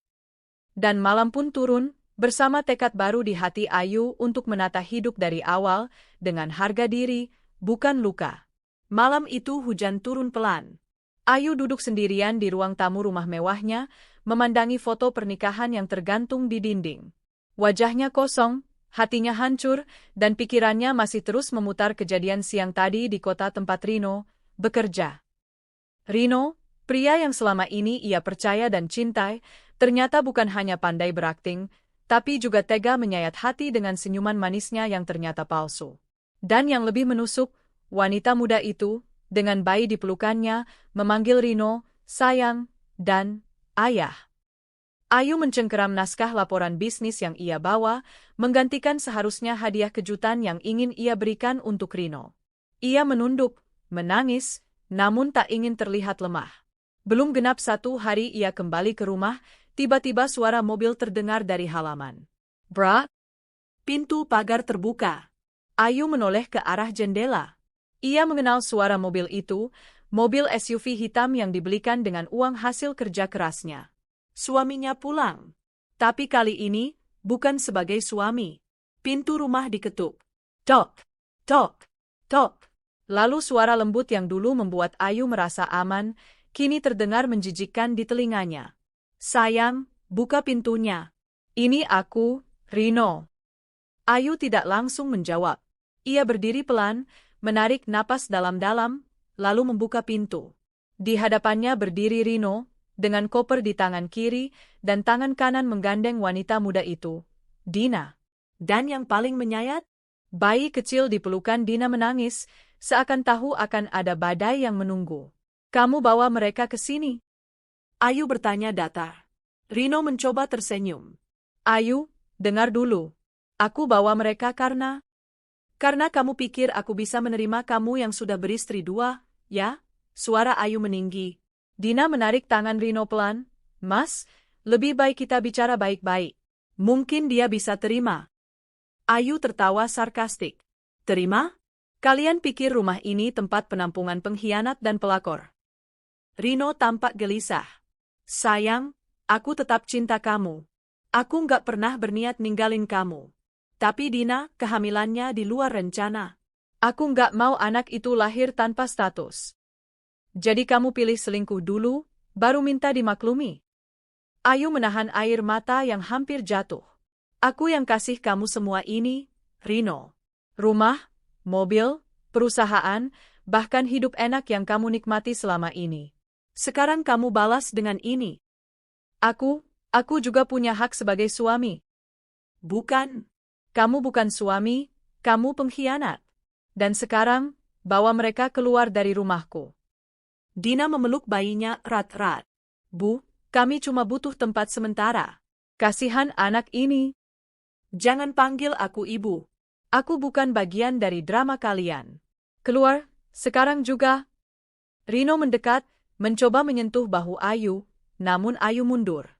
A: Dan malam pun turun, bersama tekad baru di hati Ayu untuk menata hidup dari awal, dengan harga diri, bukan luka. Malam itu hujan turun pelan. Ayu duduk sendirian di ruang tamu rumah mewahnya, memandangi foto pernikahan yang tergantung di dinding. Wajahnya kosong, hatinya hancur, dan pikirannya masih terus memutar kejadian siang tadi di kota tempat Rino bekerja. Rino, pria yang selama ini ia percaya dan cintai, ternyata bukan hanya pandai berakting, tapi juga tega menyayat hati dengan senyuman manisnya yang ternyata palsu. Dan yang lebih menusuk, wanita muda itu, dengan bayi di pelukannya, memanggil Rino, sayang, dan ayah. Ayu mencengkeram naskah laporan bisnis yang ia bawa, menggantikan seharusnya hadiah kejutan yang ingin ia berikan untuk Rino. Ia menunduk, menangis, namun tak ingin terlihat lemah. Belum genap 1 hari ia kembali ke rumah, tiba-tiba suara mobil terdengar dari halaman. "Bra!"
B: Pintu pagar terbuka.
A: Ayu menoleh ke arah jendela. Ia mengenal suara mobil itu, mobil SUV hitam yang dibelikan dengan uang hasil kerja kerasnya.
B: Suaminya pulang. Tapi kali ini, bukan sebagai suami. Pintu rumah diketuk. Tok, tok, tok.
A: Lalu suara lembut yang dulu membuat Ayu merasa aman, kini terdengar menjijikkan di telinganya. "Sayang, buka pintunya. Ini aku, Rino." Ayu tidak langsung menjawab. Ia berdiri pelan, menarik napas dalam-dalam, lalu membuka pintu. Di hadapannya berdiri Rino, dengan koper di tangan kiri, dan tangan kanan menggandeng wanita muda itu, Dina.
B: Dan yang paling menyayat?
A: Bayi kecil di pelukan Dina menangis, seakan tahu akan ada badai yang menunggu. "Kamu bawa mereka ke sini?"
B: Ayu bertanya datar. Rino mencoba tersenyum.
A: "Ayu, dengar dulu. Aku bawa mereka karena kamu pikir aku bisa menerima kamu yang sudah beristri 2, ya?" Suara Ayu meninggi. Dina menarik tangan Rino pelan. "Mas, lebih baik kita bicara baik-baik. Mungkin dia bisa terima."
B: Ayu tertawa sarkastik. "Terima?
A: Kalian pikir rumah ini tempat penampungan pengkhianat dan pelakor?"
B: Rino tampak gelisah. "Sayang, aku tetap cinta kamu. Aku nggak pernah berniat ninggalin kamu. Tapi Dina, kehamilannya di luar rencana.
A: Aku nggak mau anak itu lahir tanpa status. Jadi kamu pilih selingkuh dulu, baru minta dimaklumi?" Ayu menahan air mata yang hampir jatuh. "Aku yang kasih kamu semua ini, Rino. Rumah, mobil, perusahaan, bahkan hidup enak yang kamu nikmati selama ini. Sekarang kamu balas dengan ini. Aku juga punya hak sebagai suami."
B: "Bukan.
A: Kamu bukan suami, kamu pengkhianat. Dan sekarang, bawa mereka keluar dari rumahku."
B: Dina memeluk bayinya erat-erat.
A: "Bu, kami cuma butuh tempat sementara. Kasihan anak ini."
B: "Jangan panggil aku ibu.
A: Aku bukan bagian dari drama kalian. Keluar, sekarang juga." Rino mendekat, mencoba menyentuh bahu Ayu, namun Ayu mundur.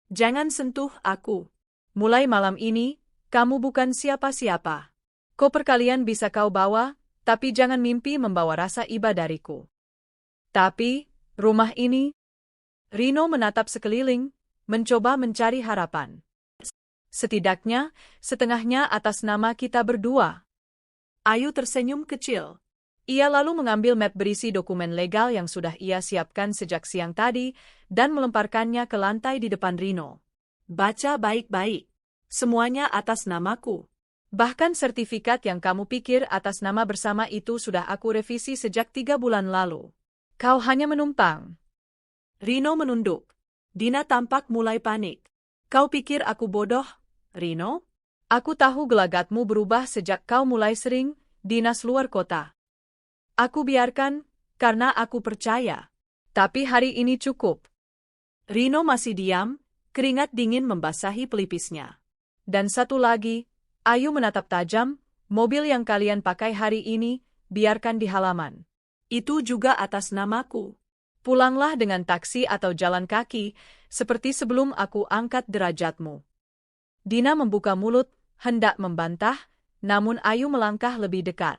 B: "Jangan sentuh aku.
A: Mulai malam ini, kamu bukan siapa-siapa. Koper kalian bisa kau bawa, tapi jangan mimpi membawa rasa iba dariku. Tapi, rumah ini... Rino menatap sekeliling, mencoba mencari harapan. Setidaknya, setengahnya atas nama kita berdua.
B: Ayu tersenyum kecil.
A: Ia lalu mengambil map berisi dokumen legal yang sudah ia siapkan sejak siang tadi dan melemparkannya ke lantai di depan Rino.
B: Baca baik-baik. Semuanya atas namaku.
A: Bahkan sertifikat yang kamu pikir atas nama bersama itu sudah aku revisi sejak 3 bulan lalu. Kau hanya menumpang.
B: Rino menunduk. Dina tampak mulai panik. Kau pikir aku bodoh, Rino?
A: Aku tahu gelagatmu berubah sejak kau mulai sering dinas luar kota. Aku biarkan, karena aku percaya. Tapi hari ini cukup.
B: Rino masih diam, keringat dingin membasahi pelipisnya.
A: Dan satu lagi, Ayu menatap tajam, mobil yang kalian pakai hari ini, biarkan di halaman.
B: Itu juga atas namaku.
A: Pulanglah dengan taksi atau jalan kaki, seperti sebelum aku angkat derajatmu. Dina membuka mulut, hendak membantah, namun Ayu melangkah lebih dekat.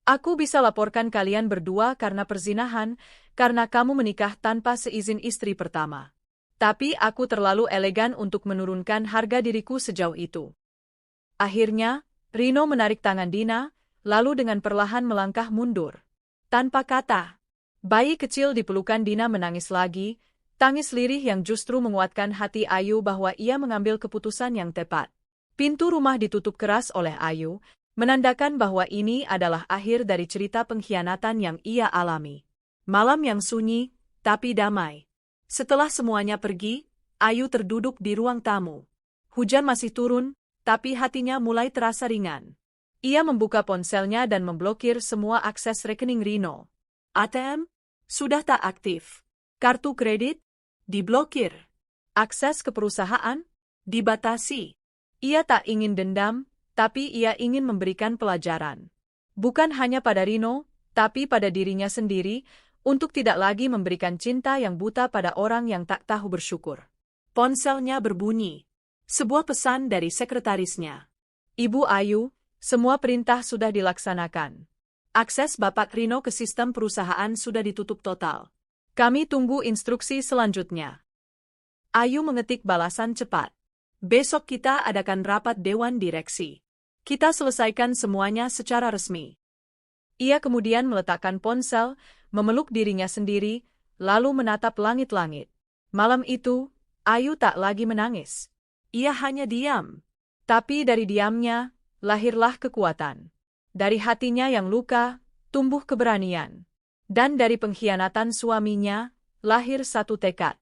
A: Aku bisa laporkan kalian berdua karena perzinahan, karena kamu menikah tanpa seizin istri pertama. Tapi aku terlalu elegan untuk menurunkan harga diriku sejauh itu. Akhirnya, Rino menarik tangan Dina, lalu dengan perlahan melangkah mundur. Tanpa kata, bayi kecil di pelukan Dina menangis lagi, tangis lirih yang justru menguatkan hati Ayu bahwa ia mengambil keputusan yang tepat. Pintu rumah ditutup keras oleh Ayu, menandakan bahwa ini adalah akhir dari cerita pengkhianatan yang ia alami. Malam yang sunyi, tapi damai. Setelah semuanya pergi, Ayu terduduk di ruang tamu. Hujan masih turun, tapi hatinya mulai terasa ringan. Ia membuka ponselnya dan memblokir semua akses rekening Rino. ATM? Sudah tak aktif. Kartu kredit? Diblokir. Akses ke perusahaan? Dibatasi. Ia tak ingin dendam, tapi ia ingin memberikan pelajaran. Bukan hanya pada Rino, tapi pada dirinya sendiri, untuk tidak lagi memberikan cinta yang buta pada orang yang tak tahu bersyukur. Ponselnya berbunyi. Sebuah pesan dari sekretarisnya. Ibu Ayu, semua perintah sudah dilaksanakan. Akses Bapak Rino ke sistem perusahaan sudah ditutup total. Kami tunggu instruksi selanjutnya. Ayu mengetik balasan cepat. Besok kita adakan rapat dewan direksi. Kita selesaikan semuanya secara resmi. Ia kemudian meletakkan ponsel, memeluk dirinya sendiri, lalu menatap langit-langit. Malam itu, Ayu tak lagi menangis. Ia hanya diam. Tapi dari diamnya, lahirlah kekuatan. Dari hatinya yang luka, tumbuh keberanian. Dan dari pengkhianatan suaminya, lahir satu tekad.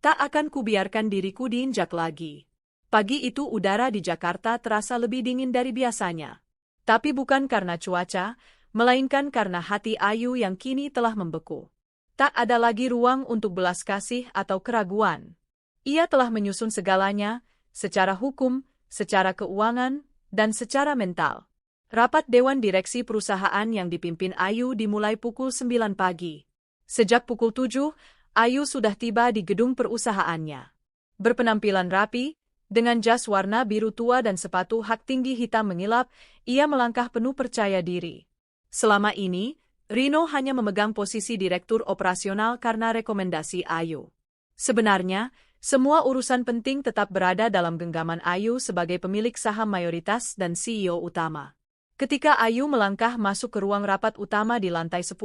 A: Tak akan kubiarkan diriku diinjak lagi. Pagi itu udara di Jakarta terasa lebih dingin dari biasanya. Tapi bukan karena cuaca, melainkan karena hati Ayu yang kini telah membeku. Tak ada lagi ruang untuk belas kasih atau keraguan. Ia telah menyusun segalanya, secara hukum, secara keuangan, dan secara mental. Rapat Dewan Direksi perusahaan yang dipimpin Ayu dimulai pukul 9 pagi. Sejak pukul 7, Ayu sudah tiba di gedung perusahaannya. Berpenampilan rapi, dengan jas warna biru tua dan sepatu hak tinggi hitam mengilap, ia melangkah penuh percaya diri. Selama ini, Rino hanya memegang posisi direktur operasional karena rekomendasi Ayu. Sebenarnya, semua urusan penting tetap berada dalam genggaman Ayu sebagai pemilik saham mayoritas dan CEO utama. Ketika Ayu melangkah masuk ke ruang rapat utama di lantai 10,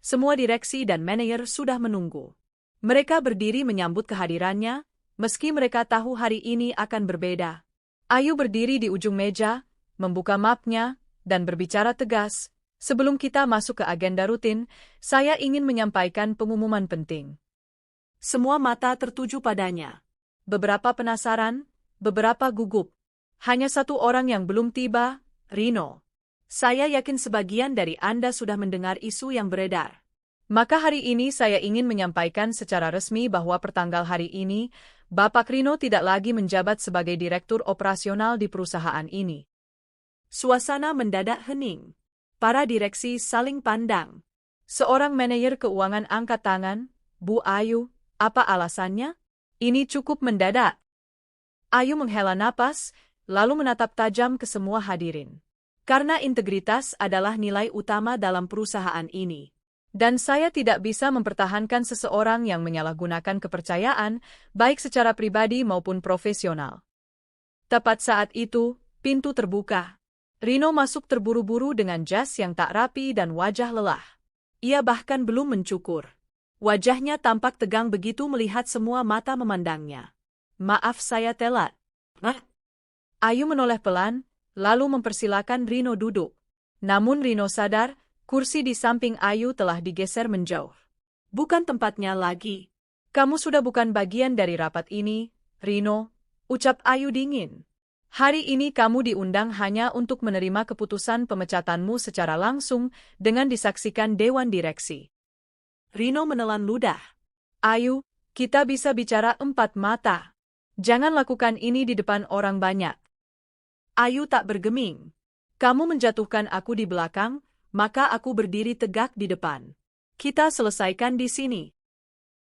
A: semua direksi dan manajer sudah menunggu. Mereka berdiri menyambut kehadirannya, meski mereka tahu hari ini akan berbeda. Ayu berdiri di ujung meja, membuka mapnya, dan berbicara tegas, "Sebelum kita masuk ke agenda rutin, saya ingin menyampaikan pengumuman penting." Semua mata tertuju padanya. Beberapa penasaran, beberapa gugup. Hanya satu orang yang belum tiba, Rino. Saya yakin sebagian dari Anda sudah mendengar isu yang beredar. Maka hari ini saya ingin menyampaikan secara resmi bahwa pertanggal hari ini, Bapak Rino tidak lagi menjabat sebagai direktur operasional di perusahaan ini. Suasana mendadak hening. Para direksi saling pandang. Seorang manajer keuangan angkat tangan, "Bu Ayu, apa alasannya? Ini cukup mendadak." Ayu menghela napas, lalu menatap tajam ke semua hadirin.
B: Karena integritas adalah nilai utama dalam perusahaan ini.
A: Dan saya tidak bisa mempertahankan seseorang yang menyalahgunakan kepercayaan, baik secara pribadi maupun profesional. Tepat saat itu, pintu terbuka. Rino masuk terburu-buru dengan jas yang tak rapi dan wajah lelah.
B: Ia bahkan belum mencukur. Wajahnya tampak tegang begitu melihat semua mata memandangnya. "Maaf saya telat."
A: Ayu menoleh pelan, lalu mempersilakan Rino duduk. Namun Rino sadar, kursi di samping Ayu telah digeser menjauh.
B: "Bukan tempatnya lagi."
A: "Kamu sudah bukan bagian dari rapat ini, Rino," ucap Ayu dingin. "Hari ini kamu diundang hanya untuk menerima keputusan pemecatanmu secara langsung dengan disaksikan Dewan Direksi."
B: Rino menelan ludah.
A: "Ayu, kita bisa bicara empat mata. Jangan lakukan ini di depan orang banyak."
B: Ayu tak bergeming. "Kamu menjatuhkan aku di belakang, maka aku berdiri tegak di depan. Kita selesaikan di sini."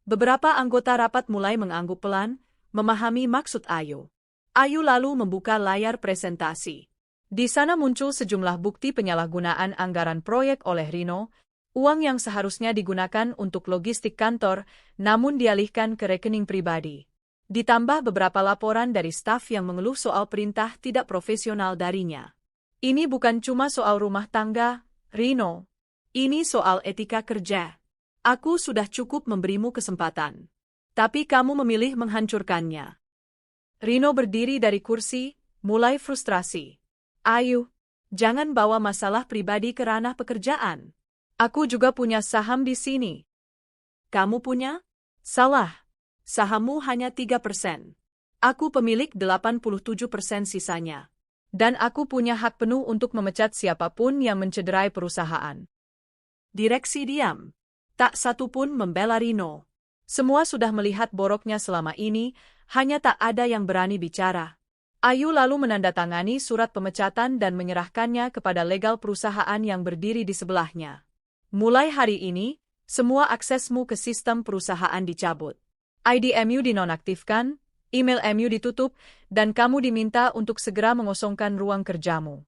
B: Beberapa anggota rapat mulai mengangguk pelan, memahami maksud Ayu. Ayu lalu membuka layar presentasi.
A: Di sana muncul sejumlah bukti penyalahgunaan anggaran proyek oleh Rino, uang yang seharusnya digunakan untuk logistik kantor, namun dialihkan ke rekening pribadi. Ditambah beberapa laporan dari staf yang mengeluh soal perintah tidak profesional darinya. "Ini bukan cuma soal rumah tangga, Rino.
B: Ini soal etika kerja. Aku sudah cukup memberimu kesempatan. Tapi kamu memilih menghancurkannya."
A: Rino berdiri dari kursi, mulai frustrasi. "Ayu, jangan bawa masalah pribadi ke ranah pekerjaan. Aku juga punya saham di sini."
B: "Kamu punya?"
A: "Salah.
B: Sahammu hanya 3%. Aku pemilik 87% sisanya.
A: Dan aku punya hak penuh untuk memecat siapapun yang mencederai perusahaan."
B: Direksi diam. Tak satu pun membela Rino.
A: Semua sudah melihat boroknya selama ini, hanya tak ada yang berani bicara. Ayu lalu menandatangani surat pemecatan dan menyerahkannya kepada legal perusahaan yang berdiri di sebelahnya. "Mulai hari ini, semua aksesmu ke sistem perusahaan dicabut. ID MU dinonaktifkan, email MU ditutup, dan kamu diminta untuk segera mengosongkan ruang kerjamu."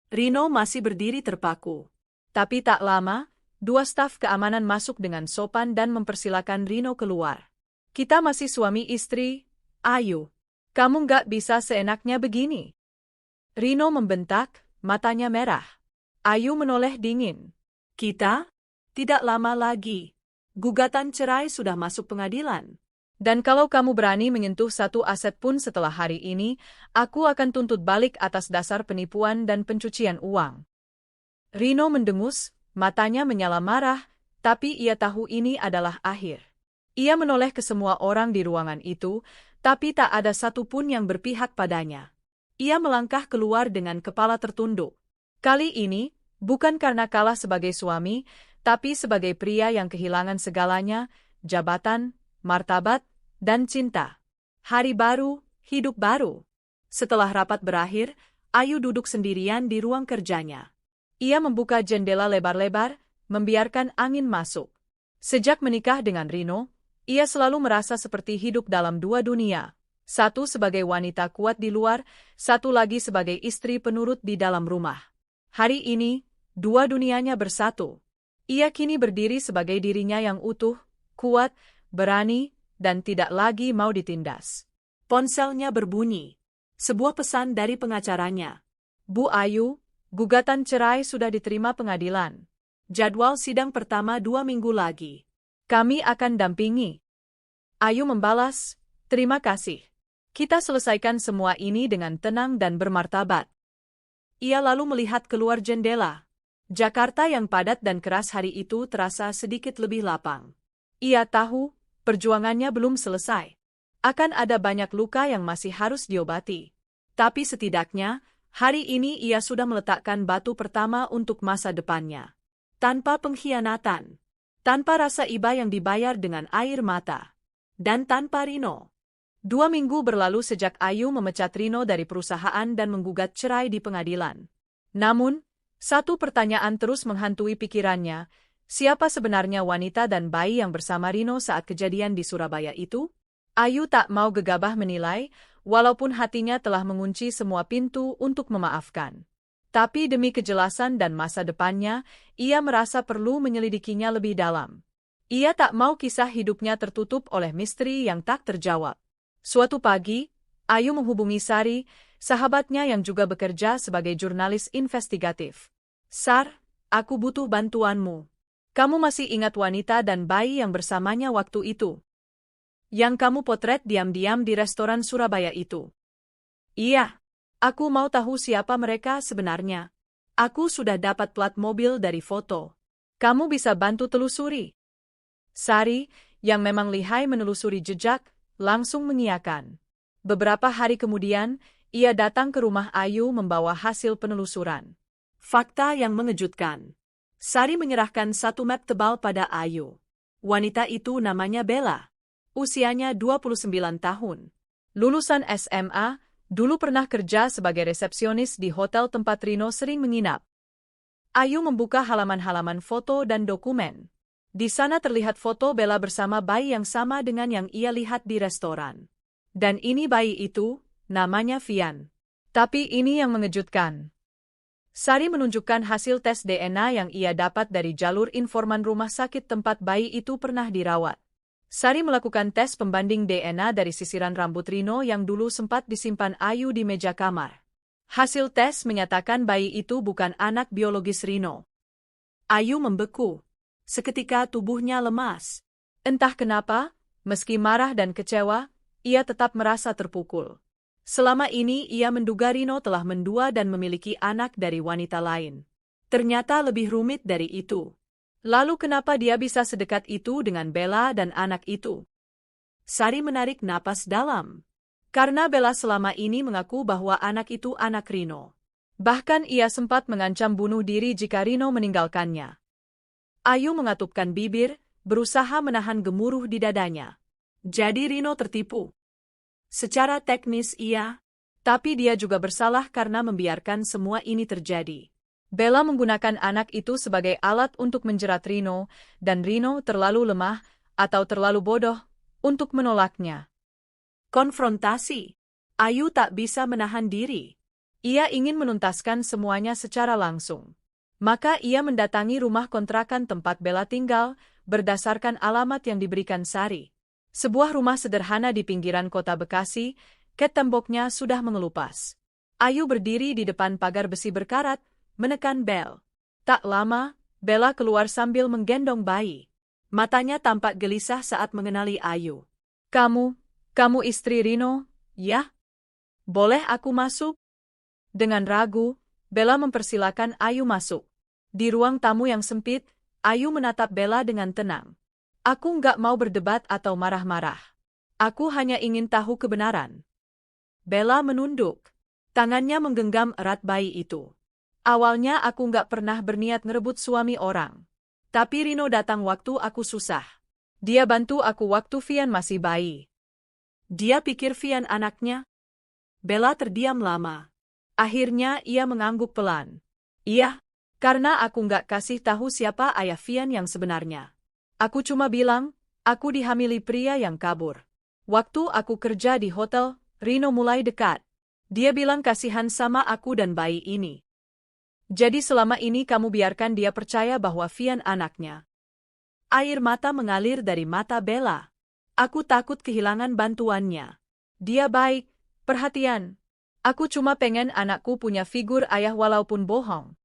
B: Rino masih berdiri terpaku.
A: Tapi tak lama, dua staf keamanan masuk dengan sopan dan mempersilakan Rino keluar. "Kita masih suami istri, Ayu. Kamu nggak bisa seenaknya begini." Rino membentak, matanya merah. Ayu menoleh dingin.
B: "Kita? Tidak lama lagi. Gugatan cerai sudah masuk pengadilan.
A: Dan kalau kamu berani menyentuh satu aset pun setelah hari ini, aku akan tuntut balik atas dasar penipuan dan pencucian uang." Rino mendengus, matanya menyala marah, tapi ia tahu ini adalah akhir. Ia menoleh ke semua orang di ruangan itu, tapi tak ada satupun yang berpihak padanya. Ia melangkah keluar dengan kepala tertunduk. Kali ini, bukan karena kalah sebagai suami, tapi sebagai pria yang kehilangan segalanya, jabatan, martabat, dan cinta. Hari baru, hidup baru. Setelah rapat berakhir, Ayu duduk sendirian di ruang kerjanya. Ia membuka jendela lebar-lebar, membiarkan angin masuk. Sejak menikah dengan Rino, ia selalu merasa seperti hidup dalam dua dunia. Satu sebagai wanita kuat di luar, satu lagi sebagai istri penurut di dalam rumah. Hari ini, dua dunianya bersatu. Ia kini berdiri sebagai dirinya yang utuh, kuat, berani, dan tidak lagi mau ditindas.
B: Ponselnya berbunyi. Sebuah pesan dari pengacaranya.
A: "Bu Ayu, gugatan cerai sudah diterima pengadilan.
B: Jadwal sidang pertama 2 minggu lagi.
A: Kami akan dampingi." Ayu membalas, "Terima kasih. Kita selesaikan semua ini dengan tenang dan bermartabat."
B: Ia lalu melihat keluar jendela. Jakarta yang padat dan keras hari itu terasa sedikit lebih lapang.
A: Ia tahu, perjuangannya belum selesai. Akan ada banyak luka yang masih harus diobati.
B: Tapi setidaknya, hari ini ia sudah meletakkan batu pertama untuk masa depannya. Tanpa pengkhianatan. Tanpa rasa iba yang dibayar dengan air mata. Dan tanpa Rino.
A: 2 minggu berlalu sejak Ayu memecat Rino dari perusahaan dan menggugat cerai di pengadilan. Namun, satu pertanyaan terus menghantui pikirannya, siapa sebenarnya wanita dan bayi yang bersama Rino saat kejadian di Surabaya itu? Ayu tak mau gegabah menilai, walaupun hatinya telah mengunci semua pintu untuk memaafkan. Tapi demi kejelasan dan masa depannya, ia merasa perlu menyelidikinya lebih dalam. Ia tak mau kisah hidupnya tertutup oleh misteri yang tak terjawab. Suatu pagi, Ayu menghubungi Sari, sahabatnya yang juga bekerja sebagai jurnalis investigatif. "Sar, aku butuh bantuanmu. Kamu masih ingat wanita dan bayi yang bersamanya waktu itu? Yang kamu potret diam-diam di restoran Surabaya itu?" "Iya. Aku mau tahu siapa mereka sebenarnya. Aku sudah dapat plat mobil dari foto. Kamu bisa bantu telusuri?" Sari, yang memang lihai menelusuri jejak, langsung mengiyakan. Beberapa hari kemudian, ia datang ke rumah Ayu membawa hasil penelusuran. Fakta yang mengejutkan. Sari menyerahkan satu map tebal pada Ayu. Wanita itu namanya Bella. Usianya 29 tahun. Lulusan SMA, dulu pernah kerja sebagai resepsionis di hotel tempat Rino sering menginap. Ayu membuka halaman-halaman foto dan dokumen. Di sana terlihat foto Bella bersama bayi yang sama dengan yang ia lihat di restoran. Dan ini bayi itu, namanya Vian. Tapi ini yang mengejutkan. Sari menunjukkan hasil tes DNA yang ia dapat dari jalur informan rumah sakit tempat bayi itu pernah dirawat. Sari melakukan tes pembanding DNA dari sisiran rambut Rino yang dulu sempat disimpan Ayu di meja kamar. Hasil tes menyatakan bayi itu bukan anak biologis Rino. Ayu membeku. Seketika tubuhnya lemas. Entah kenapa, meski marah dan kecewa, ia tetap merasa terpukul. Selama ini ia menduga Rino telah mendua dan memiliki anak dari wanita lain. Ternyata lebih rumit dari itu. Lalu kenapa dia bisa sedekat itu dengan Bella dan anak itu? Sari menarik napas dalam. Karena Bella selama ini mengaku bahwa anak itu anak Rino. Bahkan ia sempat mengancam bunuh diri jika Rino meninggalkannya. Ayu mengatupkan bibir, berusaha menahan gemuruh di dadanya. Jadi Rino tertipu. Secara teknis iya, tapi dia juga bersalah karena membiarkan semua ini terjadi. Bella menggunakan anak itu sebagai alat untuk menjerat Rino, dan Rino terlalu lemah atau terlalu bodoh untuk menolaknya. Konfrontasi. Ayu tak bisa menahan diri. Ia ingin menuntaskan semuanya secara langsung. Maka ia mendatangi rumah kontrakan tempat Bella tinggal, berdasarkan alamat yang diberikan Sari. Sebuah rumah sederhana di pinggiran kota Bekasi, ket temboknya sudah mengelupas. Ayu berdiri di depan pagar besi berkarat, menekan bel. Tak lama, Bella keluar sambil menggendong bayi. Matanya tampak gelisah saat mengenali Ayu. Kamu istri Rino, ya? Boleh aku masuk?" Dengan ragu, Bella mempersilakan Ayu masuk. Di ruang tamu yang sempit, Ayu menatap Bella dengan tenang. "Aku nggak mau berdebat atau marah-marah. Aku hanya ingin tahu kebenaran." Bella menunduk. Tangannya menggenggam erat bayi itu. "Awalnya aku nggak pernah berniat ngerebut suami orang. Tapi Rino datang waktu aku susah. Dia bantu aku waktu Vian masih bayi." "Dia pikir Vian anaknya?" Bella terdiam lama. Akhirnya ia mengangguk pelan. "Iya, karena aku nggak kasih tahu siapa ayah Vian yang sebenarnya. Aku cuma bilang, aku dihamili pria yang kabur. Waktu aku kerja di hotel, Rino mulai dekat. Dia bilang kasihan sama aku dan bayi ini. Jadi selama ini kamu biarkan dia percaya bahwa Vian anaknya." Air mata mengalir dari mata Bella. "Aku takut kehilangan bantuannya. Dia baik, perhatian. Aku cuma pengen anakku punya figur ayah walaupun bohong."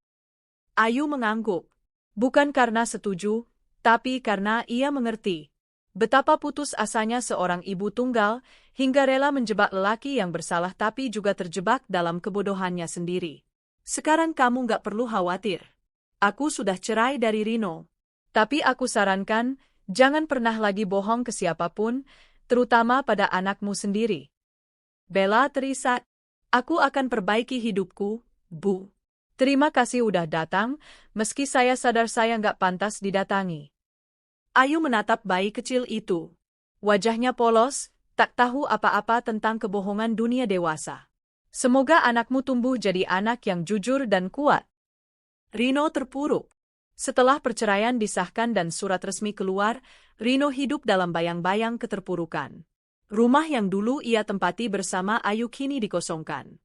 A: Ayu mengangguk. Bukan karena setuju, tapi karena ia mengerti betapa putus asanya seorang ibu tunggal hingga rela menjebak lelaki yang bersalah tapi juga terjebak dalam kebodohannya sendiri. "Sekarang kamu nggak perlu khawatir. Aku sudah cerai dari Rino. Tapi aku sarankan, jangan pernah lagi bohong ke siapapun, terutama pada anakmu sendiri." Bella terisak. "Aku akan perbaiki hidupku, Bu. Terima kasih udah datang, meski saya sadar saya nggak pantas didatangi." Ayu menatap bayi kecil itu. Wajahnya polos, tak tahu apa-apa tentang kebohongan dunia dewasa. "Semoga anakmu tumbuh jadi anak yang jujur dan kuat." Rino terpuruk. Setelah perceraian disahkan dan surat resmi keluar, Rino hidup dalam bayang-bayang keterpurukan. Rumah yang dulu ia tempati bersama Ayu kini dikosongkan.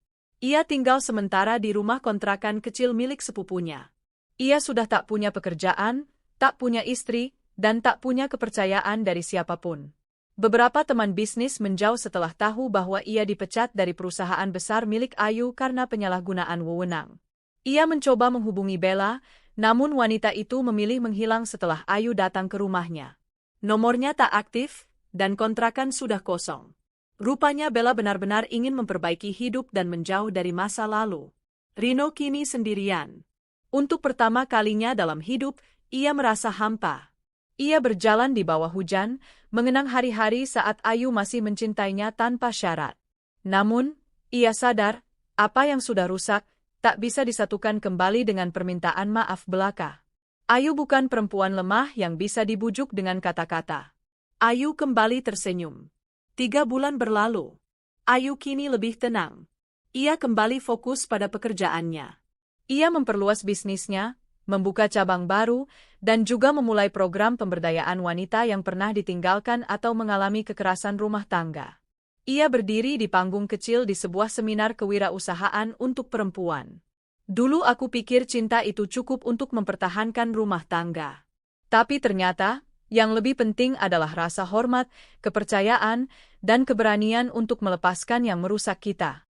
B: Ia tinggal sementara di rumah kontrakan kecil milik sepupunya. Ia sudah tak punya pekerjaan, tak punya istri, dan tak punya kepercayaan dari siapapun. Beberapa teman bisnis menjauh setelah tahu bahwa ia dipecat dari perusahaan besar milik Ayu karena penyalahgunaan wewenang. Ia mencoba menghubungi Bella, namun wanita itu memilih menghilang setelah Ayu datang ke rumahnya. Nomornya tak aktif, dan kontrakan sudah kosong. Rupanya Bella benar-benar ingin memperbaiki hidup dan menjauh dari masa lalu. Rino kini sendirian. Untuk pertama kalinya dalam hidup, ia merasa hampa. Ia berjalan di bawah hujan, mengenang hari-hari saat Ayu masih mencintainya tanpa syarat. Namun, ia sadar, apa yang sudah rusak, tak bisa disatukan kembali dengan permintaan maaf belaka. Ayu bukan perempuan lemah yang bisa dibujuk dengan kata-kata. Ayu kembali tersenyum. 3 bulan berlalu. Ayu kini lebih tenang. Ia kembali fokus pada pekerjaannya. Ia memperluas bisnisnya, membuka cabang baru, dan juga memulai program pemberdayaan wanita yang pernah ditinggalkan atau mengalami kekerasan rumah tangga. Ia berdiri di panggung kecil di sebuah seminar kewirausahaan untuk perempuan. Dulu aku pikir cinta itu cukup untuk mempertahankan rumah tangga. Tapi ternyata, yang lebih penting adalah rasa hormat, kepercayaan, dan keberanian untuk melepaskan yang merusak kita.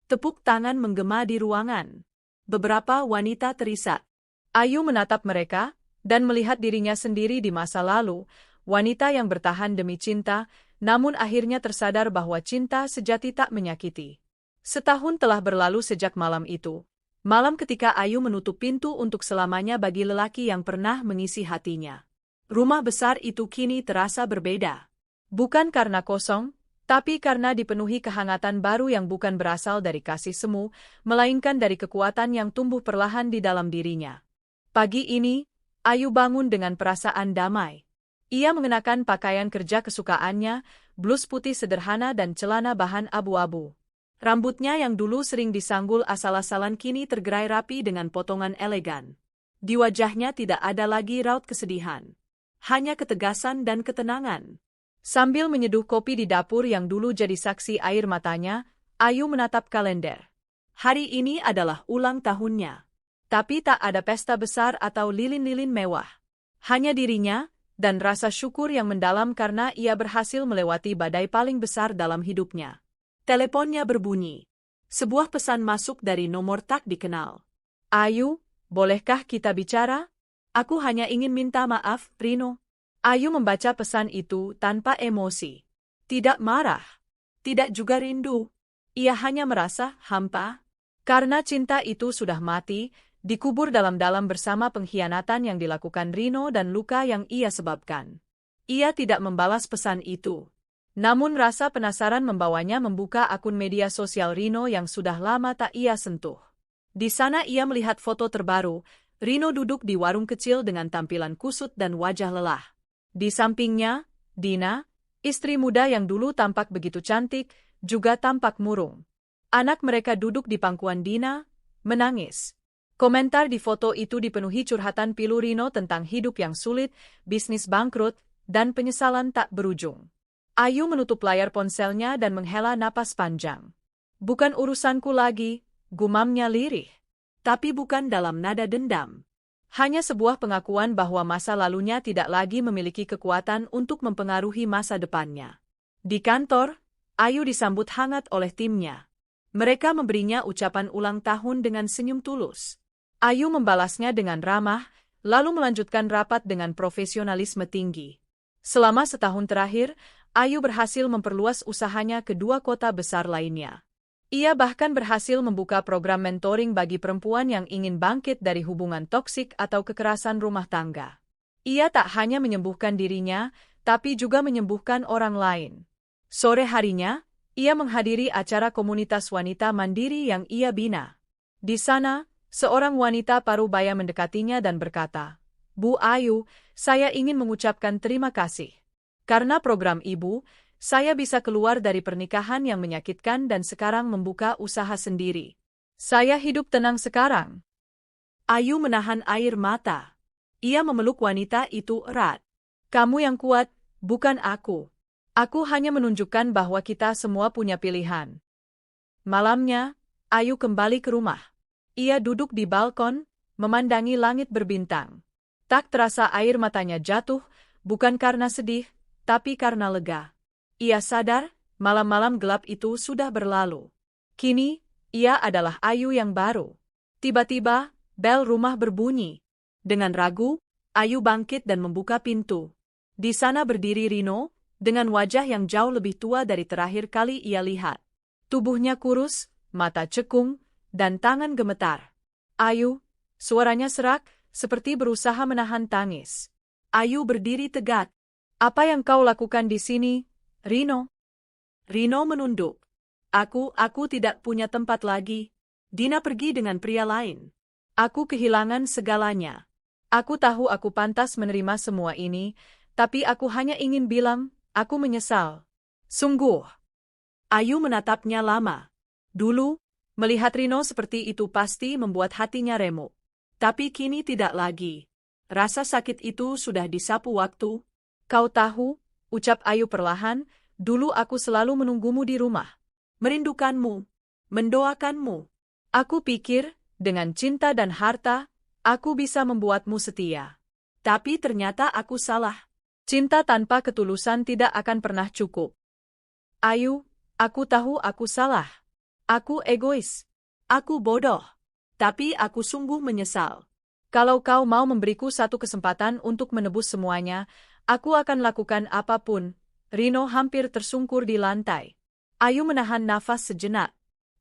B: Tepuk tangan menggema di ruangan. Beberapa wanita terisak. Ayu menatap mereka, dan melihat dirinya sendiri di masa lalu, wanita yang bertahan demi cinta, namun akhirnya tersadar bahwa cinta sejati tak menyakiti. Setahun telah berlalu sejak malam itu. Malam ketika Ayu menutup pintu untuk selamanya bagi lelaki yang pernah mengisi hatinya. Rumah besar itu kini terasa berbeda. Bukan karena kosong, tapi karena dipenuhi kehangatan baru yang bukan berasal dari kasih semu, melainkan dari kekuatan yang tumbuh perlahan di dalam dirinya. Pagi ini, Ayu bangun dengan perasaan damai. Ia mengenakan pakaian kerja kesukaannya, blus putih sederhana dan celana bahan abu-abu. Rambutnya yang dulu sering disanggul asal-asalan kini tergerai rapi dengan potongan elegan. Di wajahnya tidak ada lagi raut kesedihan. Hanya ketegasan dan ketenangan. Sambil menyeduh kopi di dapur yang dulu jadi saksi air matanya, Ayu menatap kalender. Hari ini adalah ulang tahunnya. Tapi tak ada pesta besar atau lilin-lilin mewah. Hanya dirinya, dan rasa syukur yang mendalam karena ia berhasil melewati badai paling besar dalam hidupnya. Teleponnya berbunyi. Sebuah pesan masuk dari nomor tak dikenal. Ayu, bolehkah kita bicara? Aku hanya ingin minta maaf, Rino. Ayu membaca pesan itu tanpa emosi. Tidak marah. Tidak juga rindu. Ia hanya merasa hampa. Karena cinta itu sudah mati, dikubur dalam-dalam bersama pengkhianatan yang dilakukan Rino dan luka yang ia sebabkan. Ia tidak membalas pesan itu. Namun rasa penasaran membawanya membuka akun media sosial Rino yang sudah lama tak ia sentuh. Di sana ia melihat foto terbaru, Rino duduk di warung kecil dengan tampilan kusut dan wajah lelah. Di sampingnya, Dina, istri muda yang dulu tampak begitu cantik, juga tampak murung. Anak mereka duduk di pangkuan Dina, menangis. Komentar di foto itu dipenuhi curhatan pilu Rino tentang hidup yang sulit, bisnis bangkrut, dan penyesalan tak berujung. Ayu menutup layar ponselnya dan menghela napas panjang. Bukan urusanku lagi, gumamnya lirih. Tapi bukan dalam nada dendam. Hanya sebuah pengakuan bahwa masa lalunya tidak lagi memiliki kekuatan untuk mempengaruhi masa depannya. Di kantor, Ayu disambut hangat oleh timnya. Mereka memberinya ucapan ulang tahun dengan senyum tulus. Ayu membalasnya dengan ramah, lalu melanjutkan rapat dengan profesionalisme tinggi. Selama setahun terakhir, Ayu berhasil memperluas usahanya ke 2 kota besar lainnya. Ia bahkan berhasil membuka program mentoring bagi perempuan yang ingin bangkit dari hubungan toksik atau kekerasan rumah tangga. Ia tak hanya menyembuhkan dirinya, tapi juga menyembuhkan orang lain. Sore harinya, ia menghadiri acara komunitas wanita mandiri yang ia bina. Di sana, seorang wanita parubaya mendekatinya dan berkata, "Bu Ayu, saya ingin mengucapkan terima kasih. Karena program Ibu, saya bisa keluar dari pernikahan yang menyakitkan dan sekarang membuka usaha sendiri. Saya hidup tenang sekarang." Ayu menahan air mata. Ia memeluk wanita itu erat. "Kamu yang kuat, bukan aku. Aku hanya menunjukkan bahwa kita semua punya pilihan." Malamnya,
A: Ayu kembali ke rumah. Ia duduk di balkon, memandangi langit berbintang. Tak terasa air matanya jatuh, bukan karena sedih, tapi karena lega. Ia sadar, malam-malam gelap itu sudah berlalu. Kini, ia adalah Ayu yang baru. Tiba-tiba, bel rumah berbunyi. Dengan ragu, Ayu bangkit dan membuka pintu. Di sana berdiri Rino, dengan wajah yang jauh lebih tua dari terakhir kali ia lihat. Tubuhnya kurus, mata cekung, dan tangan gemetar. Ayu, suaranya serak, seperti berusaha menahan tangis. Ayu berdiri tegak. Apa yang kau lakukan di sini, Rino? Rino menunduk. Aku tidak punya tempat lagi. Dina pergi dengan pria lain. Aku kehilangan segalanya. Aku tahu aku pantas menerima semua ini, tapi aku hanya ingin bilang, aku menyesal. Sungguh. Ayu menatapnya lama. Dulu, melihat Rino seperti itu pasti membuat hatinya remuk. Tapi kini tidak lagi. Rasa sakit itu sudah disapu waktu. Kau tahu, ucap Ayu perlahan, dulu aku selalu menunggumu di rumah. Merindukanmu. Mendoakanmu. Aku pikir, dengan cinta dan harta, aku bisa membuatmu setia. Tapi ternyata aku salah. Cinta tanpa ketulusan tidak akan pernah cukup. Ayu, aku tahu aku salah. Aku egois. Aku bodoh. Tapi aku sungguh menyesal. Kalau kau mau memberiku satu kesempatan untuk menebus semuanya, aku akan lakukan apapun. Rino hampir tersungkur di lantai. Ayu menahan nafas sejenak.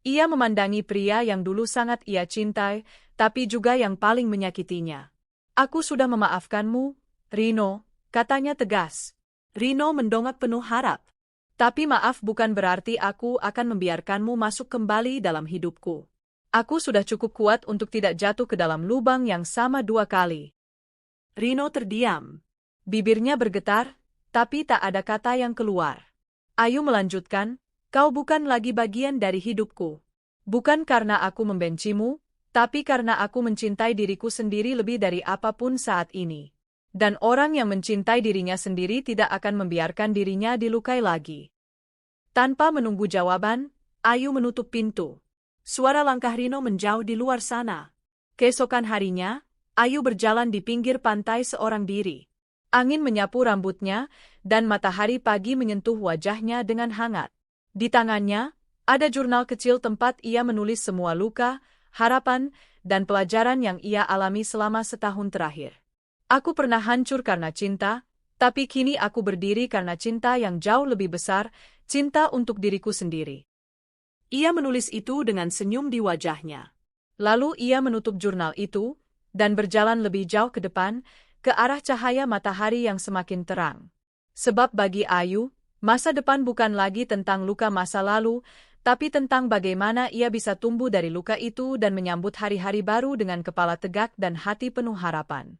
A: Ia memandangi pria yang dulu sangat ia cintai, tapi juga yang paling menyakitinya. Aku sudah memaafkanmu, Rino, katanya tegas. Rino mendongak penuh harap. Tapi maaf bukan berarti aku akan membiarkanmu masuk kembali dalam hidupku. Aku sudah cukup kuat untuk tidak jatuh ke dalam lubang yang sama 2 kali. Rino terdiam. Bibirnya bergetar, tapi tak ada kata yang keluar. Ayu melanjutkan, kau bukan lagi bagian dari hidupku. Bukan karena aku membencimu, tapi karena aku mencintai diriku sendiri lebih dari apapun saat ini. Dan orang yang mencintai dirinya sendiri tidak akan membiarkan dirinya dilukai lagi. Tanpa menunggu jawaban, Ayu menutup pintu. Suara langkah Rino menjauh di luar sana. Keesokan harinya, Ayu berjalan di pinggir pantai seorang diri. Angin menyapu rambutnya, dan matahari pagi menyentuh wajahnya dengan hangat. Di tangannya, ada jurnal kecil tempat ia menulis semua luka, harapan, dan pelajaran yang ia alami selama setahun terakhir. Aku pernah hancur karena cinta, tapi kini aku berdiri karena cinta yang jauh lebih besar, cinta untuk diriku sendiri. Ia menulis itu dengan senyum di wajahnya. Lalu ia menutup jurnal itu, dan berjalan lebih jauh ke depan, ke arah cahaya matahari yang semakin terang. Sebab bagi Ayu, masa depan bukan lagi tentang luka masa lalu, tapi tentang bagaimana ia bisa tumbuh dari luka itu dan menyambut hari-hari baru dengan kepala tegak dan hati penuh harapan.